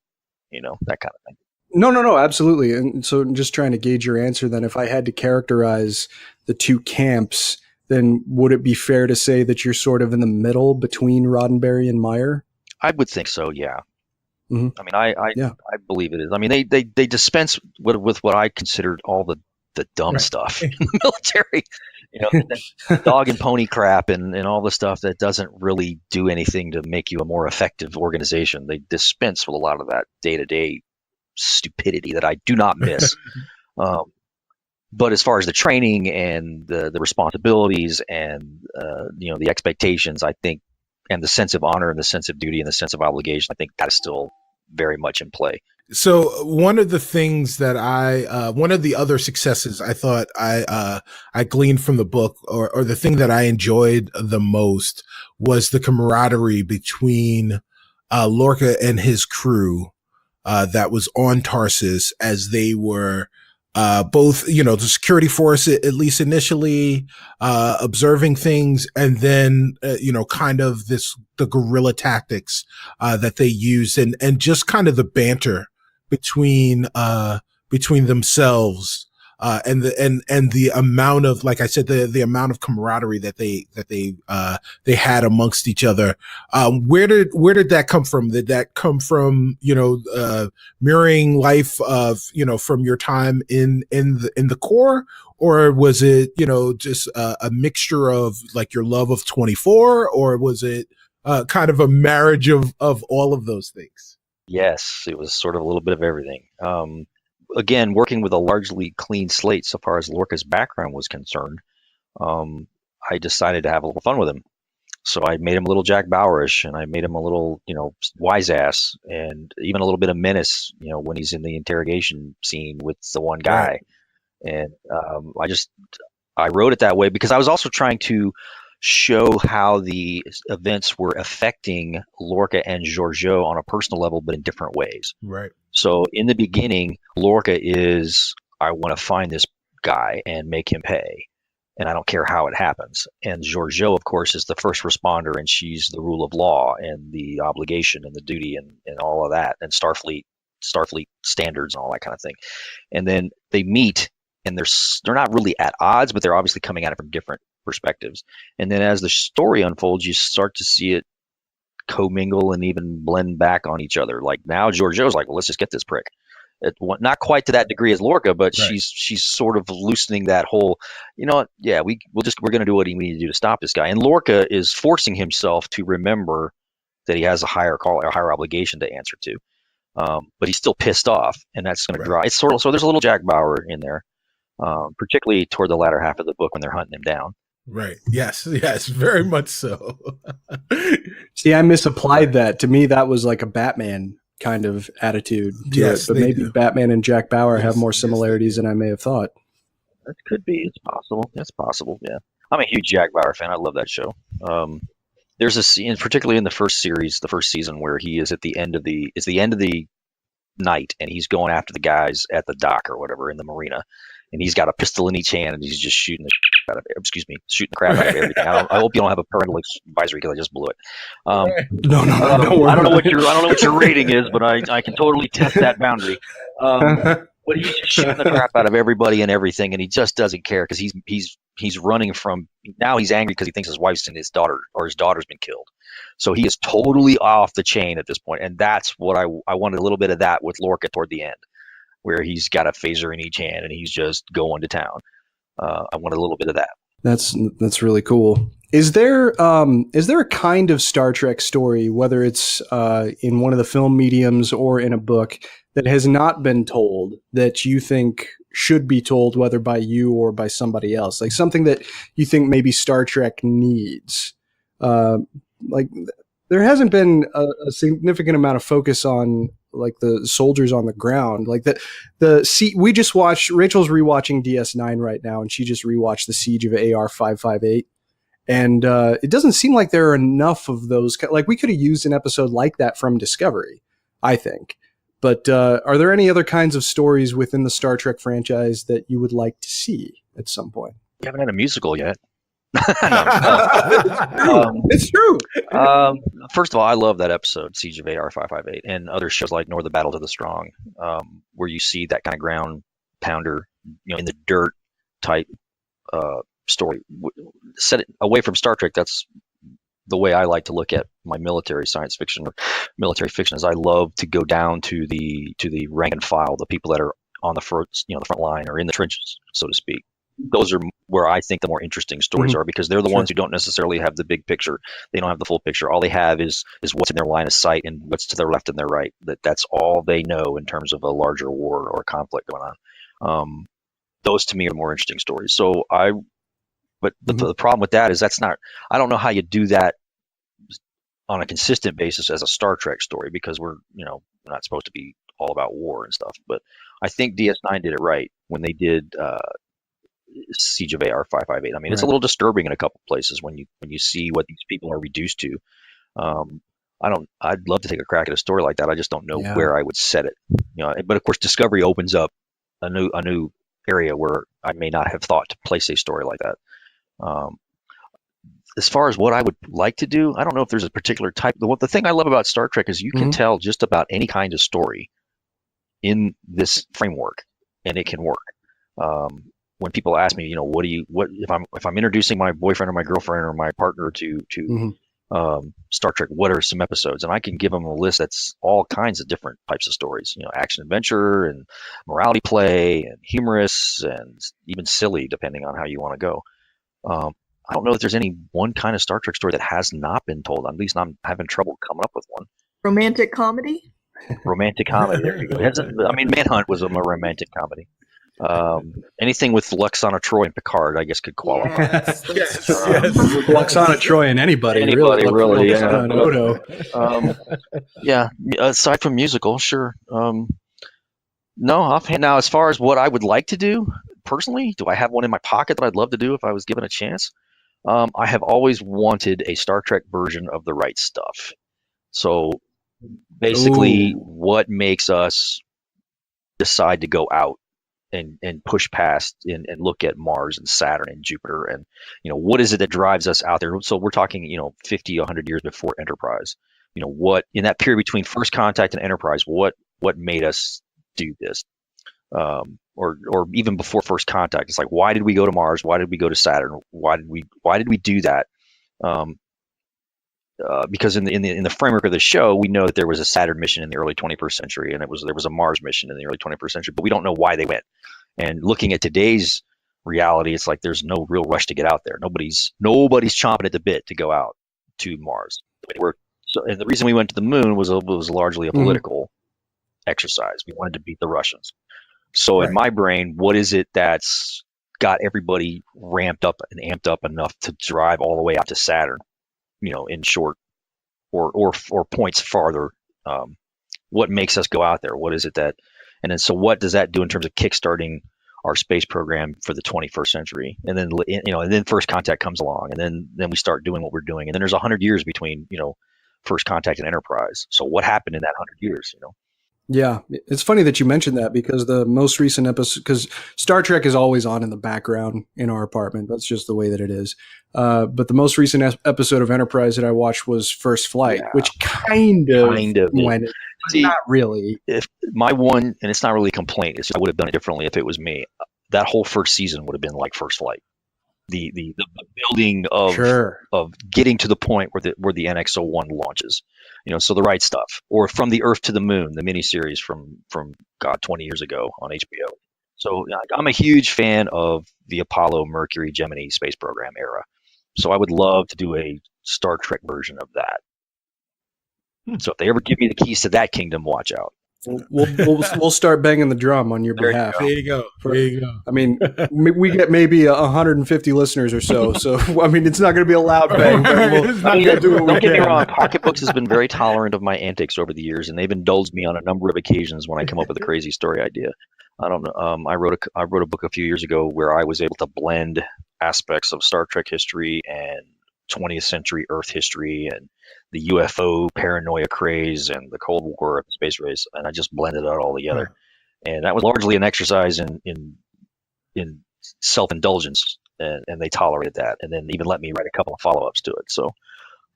that kind of thing. No, absolutely. And so I'm just trying to gauge your answer then. If I had to characterize the two camps, then would it be fair to say that you're sort of in the middle between Roddenberry and Meyer? I would think so, yeah. Mm-hmm. I mean, I believe it is. I mean, they dispense with what I considered all the dumb stuff in the military, the dog and pony crap and all the stuff that doesn't really do anything to make you a more effective organization. They dispense with a lot of that day-to-day stupidity that I do not miss. But as far as the training and the responsibilities and the expectations, I think, and the sense of honor and the sense of duty and the sense of obligation, I think that is still very much in play. So one of the things that one of the other successes I thought I gleaned from the book, or the thing that I enjoyed the most, was the camaraderie between Lorca and his crew that was on Tarsus, as they were both, the security force, at least initially, observing things, and then, kind of the guerrilla tactics that they used, and just kind of the banter between themselves, and the amount of, like I said, the amount of camaraderie that they had amongst each other. Where did that come from? Did that come from, mirroring life of, from your time in the Corps, or was it, just a mixture of like your love of 24, or was it kind of a marriage of all of those things? Yes, it was sort of a little bit of everything. Again, working with a largely clean slate so far as Lorca's background was concerned, I decided to have a little fun with him. So I made him a little Jack Bauerish, and I made him a little, wise ass, and even a little bit of menace, when he's in the interrogation scene with the one guy. Right. And I wrote it that way because I was also trying to show how the events were affecting Lorca and Georgiou on a personal level, but in different ways. Right. So in the beginning, Lorca is, I want to find this guy and make him pay, and I don't care how it happens. And Georgiou, of course, is the first responder, and she's the rule of law and the obligation and the duty and all of that, and Starfleet standards and all that kind of thing. And then they meet, and they're not really at odds, but they're obviously coming at it from different perspectives. And then as the story unfolds, you start to see it commingle and even blend back on each other. Like now Georgiou's like, well, let's just get this prick. Not quite to that degree as Lorca, but right. she's sort of loosening that whole, we're going to do what we need to do to stop this guy. And Lorca is forcing himself to remember that he has a higher obligation to answer to. But he's still pissed off, and that's going to drive. It's sort of, so there's a little Jack Bauer in there, particularly toward the latter half of the book when they're hunting him down. Right. Yes, very much so. See, I misapplied that. To me, that was like a Batman kind of attitude to it. But maybe Batman and Jack Bauer have more similarities than I may have thought. That could be. It's possible. That's possible, yeah. I'm a huge Jack Bauer fan. I love that show. There's a scene, particularly in the first season, where he is at the end of the night, and he's going after the guys at the dock or whatever in the marina. And he's got a pistol in each hand, and he's just shooting the crap out of everything. I hope you don't have a parental advisory because I just blew it. No, don't worry. I don't know what your rating is, but I can totally test that boundary. But he's just shooting the crap out of everybody and everything, and he just doesn't care because he's running from. Now he's angry because he thinks his wife's and his daughter's been killed. So he is totally off the chain at this point, and that's what I wanted a little bit of that with Lorca toward the end, where he's got a phaser in each hand and he's just going to town. I wanted a little bit of that. That's really cool. Is there a kind of Star Trek story, whether it's in one of the film mediums or in a book, that has not been told that you think should be told, whether by you or by somebody else? Like something that you think maybe Star Trek needs? Like there hasn't been a significant amount of focus on like the soldiers on the ground, like we just watched, Rachel's rewatching DS9 right now, and she just rewatched the Siege of AR-558. And it doesn't seem like there are enough of those. Like we could have used an episode like that from Discovery, I think. But are there any other kinds of stories within the Star Trek franchise that you would like to see at some point? We haven't had a musical yet. It's true. First of all, I love that episode, Siege of AR-558, and other shows like Nor the Battle to the Strong, where you see that kind of ground pounder, in the dirt type story. Set it away from Star Trek. That's the way I like to look at my military science fiction or military fiction. Is I love to go down to the rank and file, the people that are on the front, the front line or in the trenches, so to speak. Those are where I think the more interesting stories are, because they're the ones who don't necessarily have the big picture. They don't have the full picture. All they have is what's in their line of sight and what's to their left and their right. That's all they know in terms of a larger war or conflict going on. Those to me are more interesting stories. But the problem with that is I don't know how you do that on a consistent basis as a Star Trek story, because we're not supposed to be all about war and stuff. But I think DS9 did it right when they did Siege of AR-558. I mean, it's a little disturbing in a couple places when you see what these people are reduced to. I'd love to take a crack at a story like that. I just don't know where I would set it. But of course, Discovery opens up a new area where I may not have thought to place a story like that. As far as what I would like to do, I don't know if there's a particular type. The thing I love about Star Trek is you can tell just about any kind of story in this framework, and it can work. When people ask me, what if I'm introducing my boyfriend or my girlfriend or my partner to Star Trek, what are some episodes? And I can give them a list that's all kinds of different types of stories, action adventure and morality play and humorous and even silly, depending on how you want to go. I don't know if there's any one kind of Star Trek story that has not been told. At least I'm having trouble coming up with one. Romantic comedy? Romantic comedy. There you go. Manhunt was a romantic comedy. Anything with Lwaxana Troy and Picard, I guess, could qualify. Yes. Lwaxana Troy and anybody really. Yeah. Aside from musical, sure. No, offhand. Now, as far as what I would like to do personally, do I have one in my pocket that I'd love to do if I was given a chance? I have always wanted a Star Trek version of The Right Stuff. So basically, what makes us decide to go out and push past and look at Mars and Saturn and Jupiter, and what is it that drives us out there? So we're talking 50, 100 years before Enterprise. What in that period between First Contact and Enterprise, what made us do this? Or even before First Contact, it's like, why did we go to Mars? Why did we go to Saturn? Why did we do that? Because in the framework of the show, we know that there was a Saturn mission in the early 21st century, and there was a Mars mission in the early 21st century, but we don't know why they went. And looking at today's reality, it's like there's no real rush to get out there. Nobody's chomping at the bit to go out to Mars. And the reason we went to the moon was largely a political exercise. We wanted to beat the Russians. So in my brain, what is it that's got everybody ramped up and amped up enough to drive all the way out to Saturn, in short or points farther? What makes us go out there? What is it that, and then so what does that do in terms of kickstarting our space program for the 21st century? And then, and then First Contact comes along, and then we start doing what we're doing. And then there's 100 years between, First Contact and Enterprise. So what happened in that 100 years, Yeah, it's funny that you mentioned that, because the most recent episode, because Star Trek is always on in the background in our apartment. That's just the way that it is. But the most recent episode of Enterprise that I watched was First Flight, which kind of went, not really. If my one, and it's not really a complaint, it's just I would have done it differently if it was me. That whole first season would have been like First Flight. The building of getting to the point where the NX-01 launches, so The Right Stuff, or From the Earth to the Moon, the miniseries from 20 years ago on HBO. So I'm a huge fan of the Apollo, Mercury, Gemini space program era. So I would love to do a Star Trek version of that. So if they ever give me the keys to that kingdom, watch out. We'll start banging the drum on your behalf. There you go. I mean, we get maybe 150 listeners or so. So I mean, it's not going to be a loud bang. Don't get me wrong. Pocketbooks has been very tolerant of my antics over the years, and they've indulged me on a number of occasions when I come up with a crazy story idea. I don't know. I wrote a book a few years ago where I was able to blend aspects of Star Trek history and 20th century Earth history and the UFO paranoia craze and the Cold War and the space race, and I just blended it all together. And that was largely an exercise in self-indulgence, and they tolerated that, and then even let me write a couple of follow-ups to it. So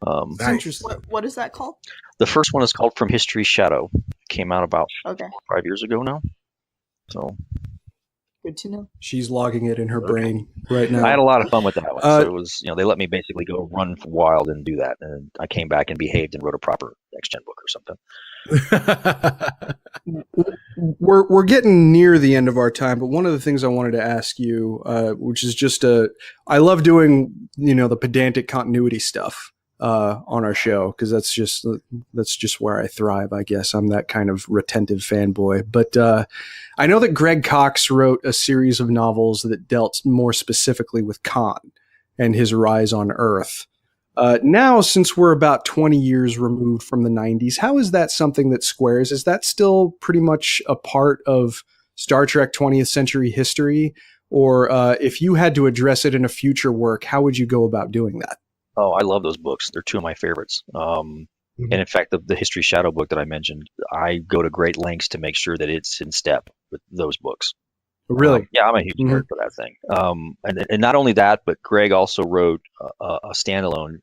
Nice. Interesting. What is that called? the first one is called From History's Shadow. It came out about Okay, 5 years ago now. So good to know. She's logging it in her brain right now. I had a lot of fun with that one. So it was, they let me basically go run wild and do that, and I came back and behaved and wrote a proper next-gen book or something. We're getting near the end of our time, but one of the things I wanted to ask you, which is just I love doing, the pedantic continuity stuff on our show, because that's just where I thrive, I guess. I'm that kind of retentive fanboy. But I know that Greg Cox wrote a series of novels that dealt more specifically with Khan and his rise on Earth. Now, since we're about 20 years removed from the 90s, how is that something that squares? Is that still pretty much a part of Star Trek 20th century history? Or if you had to address it in a future work, how would you go about doing that? Oh, I love those books. They're two of my favorites. And in fact, the History Shadow book that I mentioned, I go to great lengths to make sure that it's in step with those books. Really? Yeah, I'm a huge nerd for that thing. And not only that, but Greg also wrote a standalone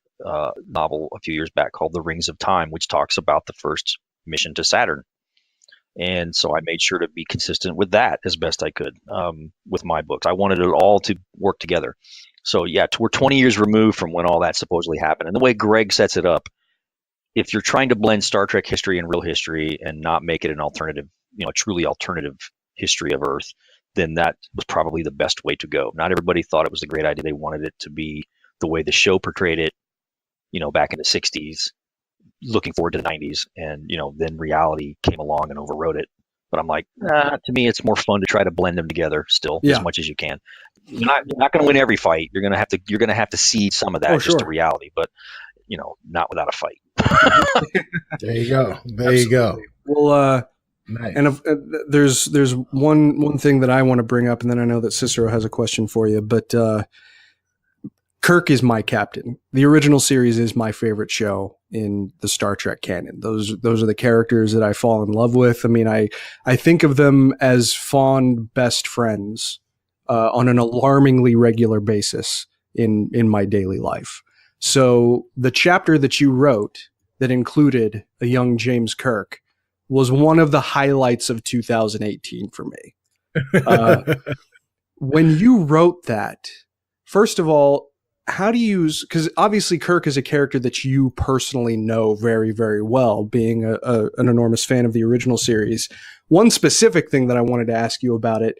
novel a few years back called The Rings of Time, which talks about the first mission to Saturn. And so I made sure to be consistent with that as best I could with my books. I wanted it all to work together. So yeah, we're 20 years removed from when all that supposedly happened. And the way Greg sets it up, if you're trying to blend Star Trek history and real history and not make it an alternative, a truly alternative history of Earth, then that was probably the best way to go. Not everybody thought it was a great idea. They wanted it to be the way the show portrayed it, back in the 60s, looking forward to the 90s. And, then reality came along and overrode it. But I'm like, to me, it's more fun to try to blend them together still as much as you can. You're not going to win every fight. You're going to have to see some of that just to reality, but not without a fight. There you go. There you go. Well, nice. and there's one thing that I want to bring up, and then I know that Cicero has a question for you, but Kirk is my captain. The original series is my favorite show in the Star Trek canon. Those are the characters that I fall in love with. I mean, I think of them as fond best friends on an alarmingly regular basis in my daily life. So the chapter that you wrote that included a young James Kirk was one of the highlights of 2018 for me. When you wrote that, first of all, how do you use, because obviously Kirk is a character that you personally know very, very well, being an enormous fan of the original series. One specific thing that I wanted to ask you about it,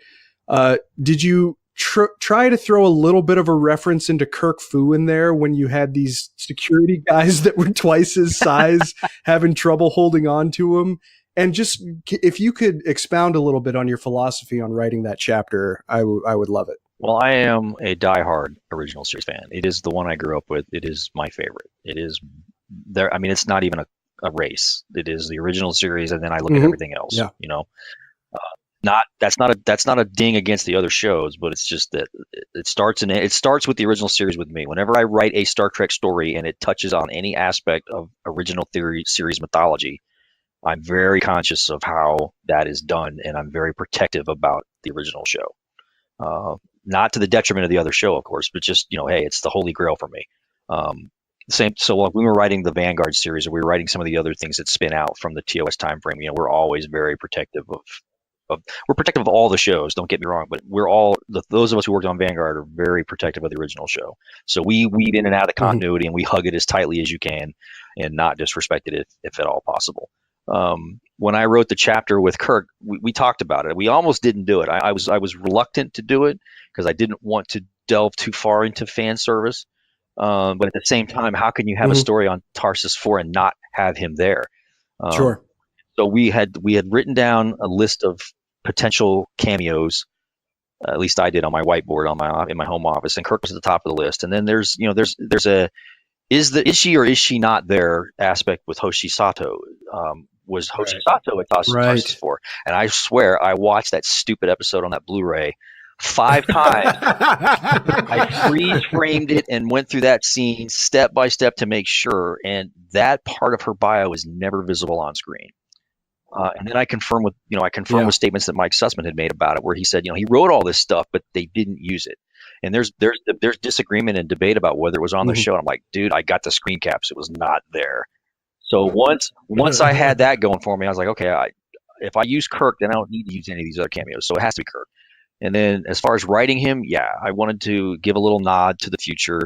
did you try to throw a little bit of a reference into Kirk Fu in there when you had these security guys that were twice his size having trouble holding on to him? And just if you could expound a little bit on your philosophy on writing that chapter, I would love it. Well, I am a diehard original series fan. It is the one I grew up with. It is my favorite. It is there. I mean, it's not even a race. It is the original series, and then I look at everything else. Yeah. That's not a ding against the other shows, but it's just that it starts with the original series with me. Whenever I write a Star Trek story and it touches on any aspect of original series mythology, I'm very conscious of how that is done, and I'm very protective about the original show. Not to the detriment of the other show, of course, but just, hey, it's the holy grail for me. So when we were writing the Vanguard series, or we were writing some of the other things that spin out from the TOS timeframe, we're always very protective we're protective of all the shows, don't get me wrong, but those of us who worked on Vanguard are very protective of the original show. So we weave in and out of the continuity, and we hug it as tightly as you can and not disrespect it if at all possible. When I wrote the chapter with Kirk, we talked about it. We almost didn't do it. I was reluctant to do it because I didn't want to delve too far into fan service. But at the same time, how can you have a story on Tarsus 4 and not have him there? Sure. So we had written down a list of potential cameos. At least I did on my whiteboard in my home office, and Kirk was at the top of the list. And then there's a is she or is she not there aspect with Hoshi Sato. Was Hoshi Sato at Tarsus 4? And I swear I watched that stupid episode on that Blu-ray 5 times. I freeze framed it and went through that scene step by step to make sure, and that part of her bio is never visible on screen. And then I confirmed with statements that Mike Sussman had made about it, where he said, he wrote all this stuff, but they didn't use it. And there's disagreement and debate about whether it was on the show. And I'm like, dude, I got the screen caps; it was not there. So once I had that going for me, I was like, okay, if I use Kirk, then I don't need to use any of these other cameos. So it has to be Kirk. And then as far as writing him, I wanted to give a little nod to the future.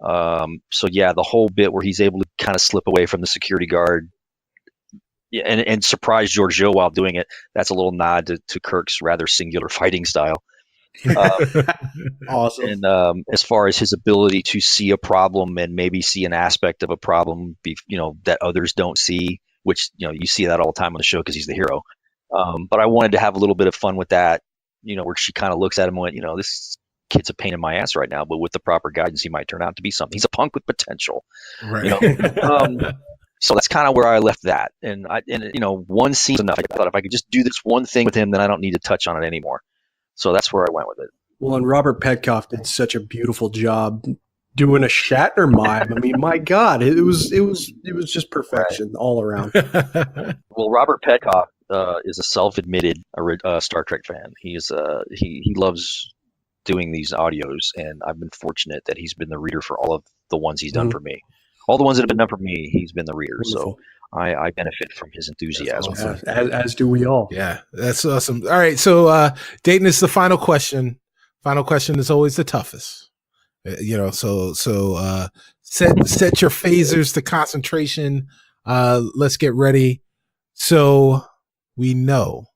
So the whole bit where he's able to kind of slip away from the security guard, and surprise Giorgio while doing it, that's a little nod to Kirk's rather singular fighting style. Awesome. And as far as his ability to see a problem and maybe see an aspect of a problem, that others don't see, which you see that all the time on the show because he's the hero. But I wanted to have a little bit of fun with that, where she kind of looks at him and went, this kid's a pain in my ass right now, but with the proper guidance, he might turn out to be something. He's a punk with potential. Right. So that's kind of where I left that. And one scene enough. I thought if I could just do this one thing with him, then I don't need to touch on it anymore. So that's where I went with it. Well, and Robert Petkoff did such a beautiful job doing a Shatner mime. I mean, my God, it was just perfection all around. Well, Robert Petkoff is a self-admitted Star Trek fan. He loves doing these audios, and I've been fortunate that he's been the reader for all of the ones he's done for me. All the ones that have been done for me, he's been the reader. Wonderful. So I benefit from his enthusiasm. Awesome. As do we all. Yeah, that's awesome. All right, so Dayton, is the final question. Final question is always the toughest. So set your phasers to concentration. Let's get ready. So we know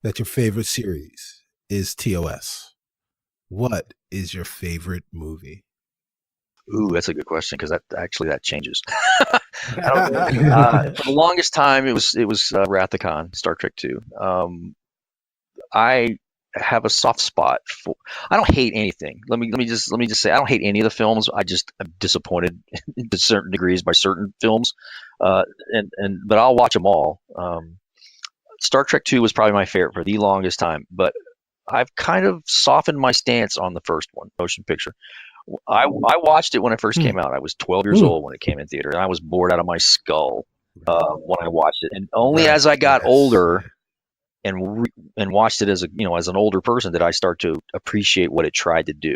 that your favorite series is TOS. What is your favorite movie? Ooh, that's a good question because that changes. For the longest time, it was Wrath of Khan, Star Trek II. I have a soft spot for. I don't hate anything. Let me just say I don't hate any of the films. I'm disappointed to certain degrees by certain films, but I'll watch them all. Star Trek II was probably my favorite for the longest time, but I've kind of softened my stance on the first one, motion picture. I watched it when it first came out. I was 12 years old when it came in theater, and I was bored out of my skull when I watched it. And only as I got older and watched it as an older person did I start to appreciate what it tried to do.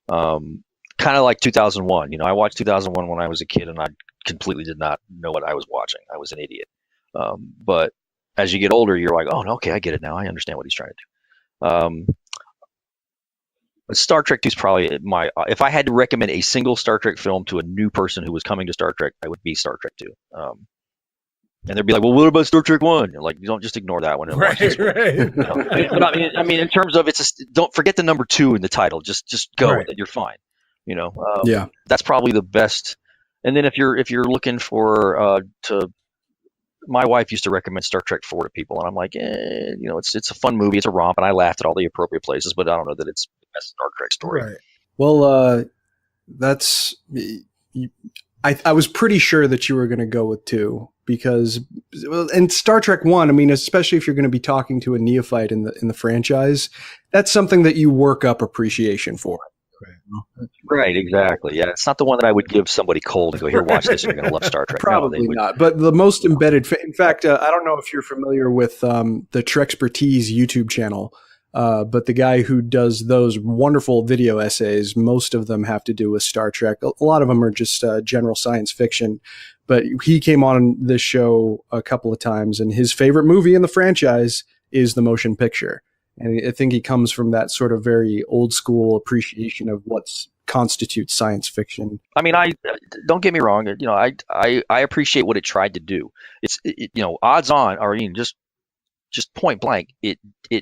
Kind of like 2001. I watched 2001 when I was a kid, and I completely did not know what I was watching. I was an idiot. But as you get older, you're like, oh, okay, I get it now. I understand what he's trying to do. Star Trek 2 is probably if I had to recommend a single Star Trek film to a new person who was coming to Star Trek, I would be Star Trek 2. And they'd be like, well, what about Star Trek 1? Like, you don't just ignore that one. Right. But I mean, in terms of don't forget the number 2 in the title. Just go with it. You're fine. Yeah. That's probably the best. And then if you're looking for my wife used to recommend Star Trek 4 to people, and I'm like, it's a fun movie, it's a romp, and I laughed at all the appropriate places, but I don't know that it's the best Star Trek story. Right. Well, that's. I was pretty sure that you were going to go with 2 because, and Star Trek 1. I mean, especially if you're going to be talking to a neophyte in the franchise, that's something that you work up appreciation for. Right, exactly. Yeah, it's not the one that I would give somebody cold and go, here, watch this, and you're going to love Star Trek. Probably not. But the most embedded, in fact, I don't know if you're familiar with the Trexpertise YouTube channel, but the guy who does those wonderful video essays, most of them have to do with Star Trek. A lot of them are just general science fiction. But he came on this show a couple of times, and his favorite movie in the franchise is the motion picture. And I think he comes from that sort of very old school appreciation of what constitutes science fiction. I mean, don't get me wrong. I appreciate what it tried to do. It's odds on, or just point blank, it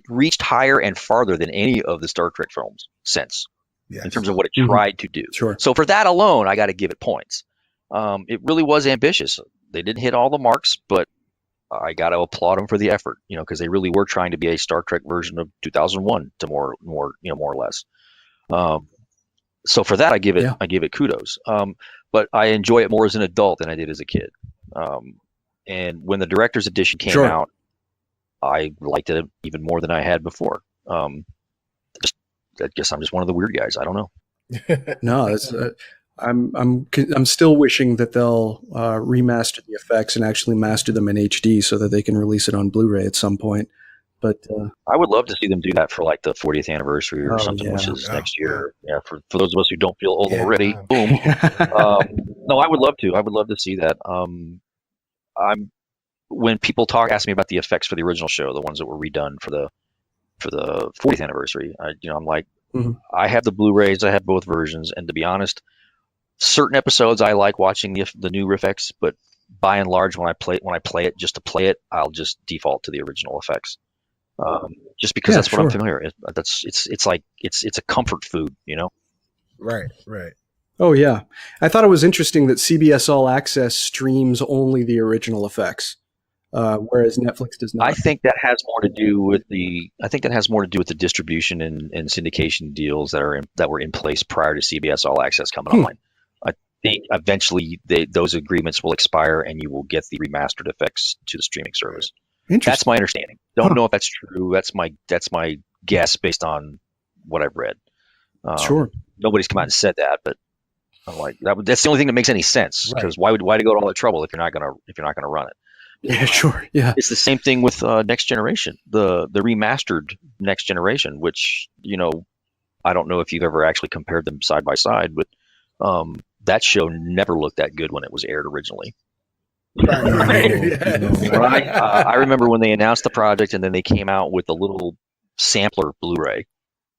reached higher and farther than any of the Star Trek films since, in terms of what it tried to do. Sure. So for that alone, I got to give it points. It really was ambitious. They didn't hit all the marks, but I got to applaud them for the effort, because they really were trying to be a Star Trek version of 2001 to more or less. So for that, I give it kudos. But I enjoy it more as an adult than I did as a kid. And when the director's edition came out, I liked it even more than I had before. Just guess I'm just one of the weird guys. I don't know. No, it's, I'm still wishing that they'll remaster the effects and actually master them in HD so that they can release it on Blu-ray at some point. But I would love to see them do that for like the 40th anniversary or Oh, something, which yeah. is next year. Yeah, for those of us who don't feel old Yeah. already, boom. No, I would love to. I would love to see that. When people ask me about the effects for the original show, the ones that were redone for the 40th anniversary, I'm like, Mhm. I have the Blu-rays, I have both versions, and to be honest, certain episodes I like watching the new effects, but by and large, when I play it just to play it, I'll just default to the original effects. Just because Yeah, that's what I'm sure. familiar with. It's like it's a comfort food, you know. Right. Oh yeah, I thought it was interesting that CBS All Access streams only the original effects, whereas Netflix does not. I think that has more to do with the distribution and syndication deals that were in place prior to CBS All Access coming online. I think eventually those agreements will expire and you will get the remastered effects to the streaming service. That's Interesting. my understanding. Don't know if that's true. That's my guess based on what I've read. Sure. Nobody's come out and said that, but I'm like that's the only thing that makes any sense. Because why to go to all that trouble if you're not gonna run it? Yeah, sure. Yeah. It's the same thing with Next Generation, the remastered Next Generation, which I don't know if you've ever actually compared them side by side, but that show never looked that good when it was aired originally. Right? I remember when they announced the project and then they came out with a little sampler Blu-ray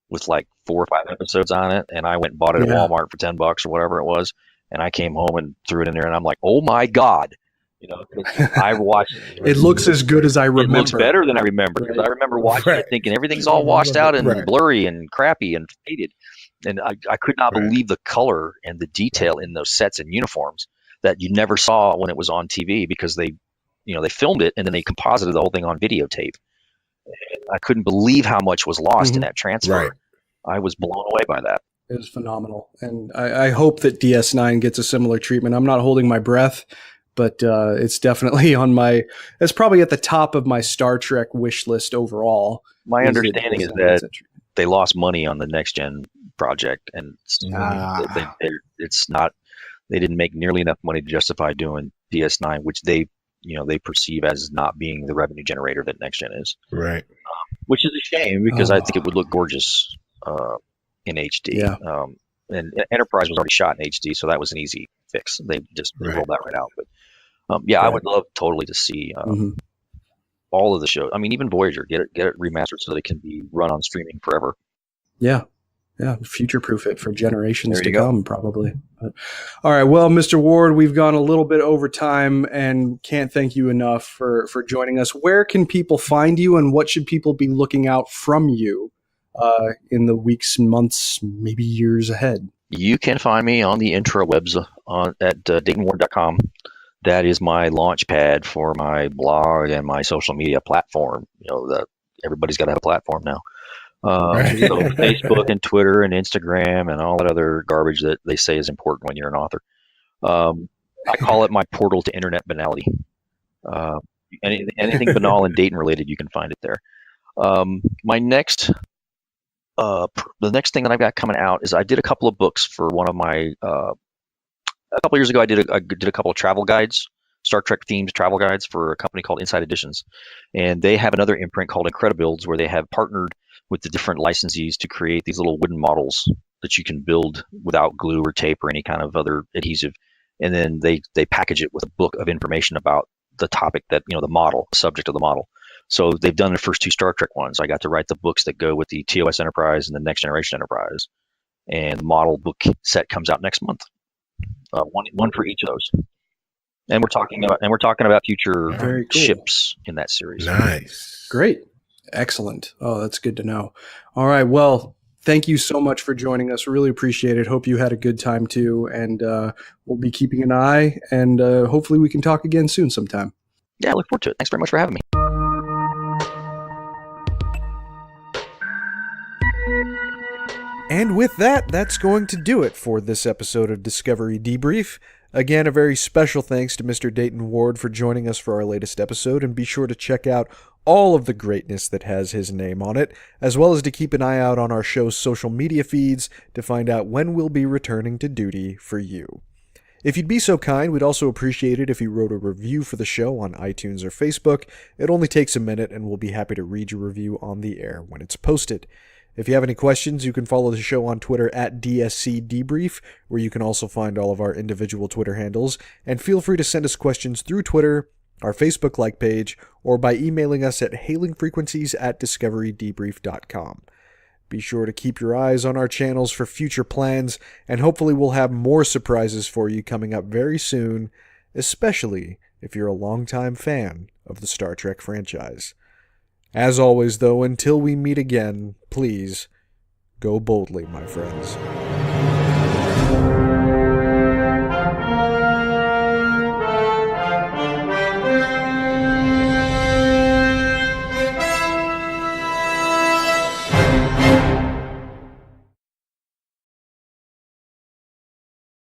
with like 4 or 5 episodes on it, and I went and bought it at Yeah. Walmart for $10 or whatever it was, and I came home and threw it in there, and I'm like, oh my god, 'cause I watched. It looks as good as I remember. It looks better than I remember because I remember watching it thinking everything's all washed out and blurry and crappy and faded, and I could not believe the color and the detail in those sets and uniforms that you never saw when it was on TV because they filmed it and then they composited the whole thing on videotape. And I couldn't believe how much was lost in that transfer. Right. I was blown away by that. It was phenomenal, and I hope that DS9 gets a similar treatment. I'm not holding my breath, but it's definitely on my. It's probably at the top of my Star Trek wish list overall. My understanding is that they lost money on the next gen project, and it's not. They didn't make nearly enough money to justify doing DS9, which they perceive as not being the revenue generator that next gen is. Right. Which is a shame because I think it would look gorgeous in HD. Yeah. And Enterprise was already shot in HD, so that was an easy fix. They just rolled that right out. But I would love totally to see all of the shows. I mean, even Voyager, get it remastered so that it can be run on streaming forever. Yeah. Yeah, future-proof it for generations to come, probably. But, all right, well, Mr. Ward, we've gone a little bit over time and can't thank you enough for joining us. Where can people find you, and what should people be looking out from you in the weeks, months, maybe years ahead? You can find me on the intrawebs at DaytonWard.com. That is my launch pad for my blog and my social media platform. Everybody's got to have a platform now. So Facebook and Twitter and Instagram and all that other garbage that they say is important when you're an author. I call it my portal to internet banality. Anything banal and Dayton related, you can find it there. The next thing that I've got coming out is I did a couple of books for one of my. A couple years ago, I did a couple of travel guides, Star Trek themed travel guides for a company called Inside Editions, and they have another imprint called Incredibuilds where they have partnered with the different licensees to create these little wooden models that you can build without glue or tape or any kind of other adhesive. And then they package it with a book of information about the topic that, the model, the subject of the model. So they've done the first 2 Star Trek ones. I got to write the books that go with the TOS Enterprise and the Next Generation Enterprise. And the model book set comes out next month. One for each of those. And we're talking about future ships in that series. Nice. Great. Excellent. Oh, that's good to know. All right. Well, thank you so much for joining us. Really appreciate it. Hope you had a good time too. And we'll be keeping an eye, and hopefully we can talk again soon sometime. Yeah, I look forward to it. Thanks very much for having me. And with that, that's going to do it for this episode of Discovery Debrief. Again, a very special thanks to Mr. Dayton Ward for joining us for our latest episode, and be sure to check out all of the greatness that has his name on it, as well as to keep an eye out on our show's social media feeds to find out when we'll be returning to duty for you. If you'd be so kind, we'd also appreciate it if you wrote a review for the show on iTunes or Facebook. It only takes a minute, and we'll be happy to read your review on the air when it's posted. If you have any questions, you can follow the show on Twitter at DSC Debrief, where you can also find all of our individual Twitter handles, and feel free to send us questions through Twitter, our Facebook like page, or by emailing us at hailingfrequencies@discoverydebrief.com. Be sure to keep your eyes on our channels for future plans, and hopefully we'll have more surprises for you coming up very soon, especially if you're a longtime fan of the Star Trek franchise. As always, though, until we meet again, please go boldly, my friends.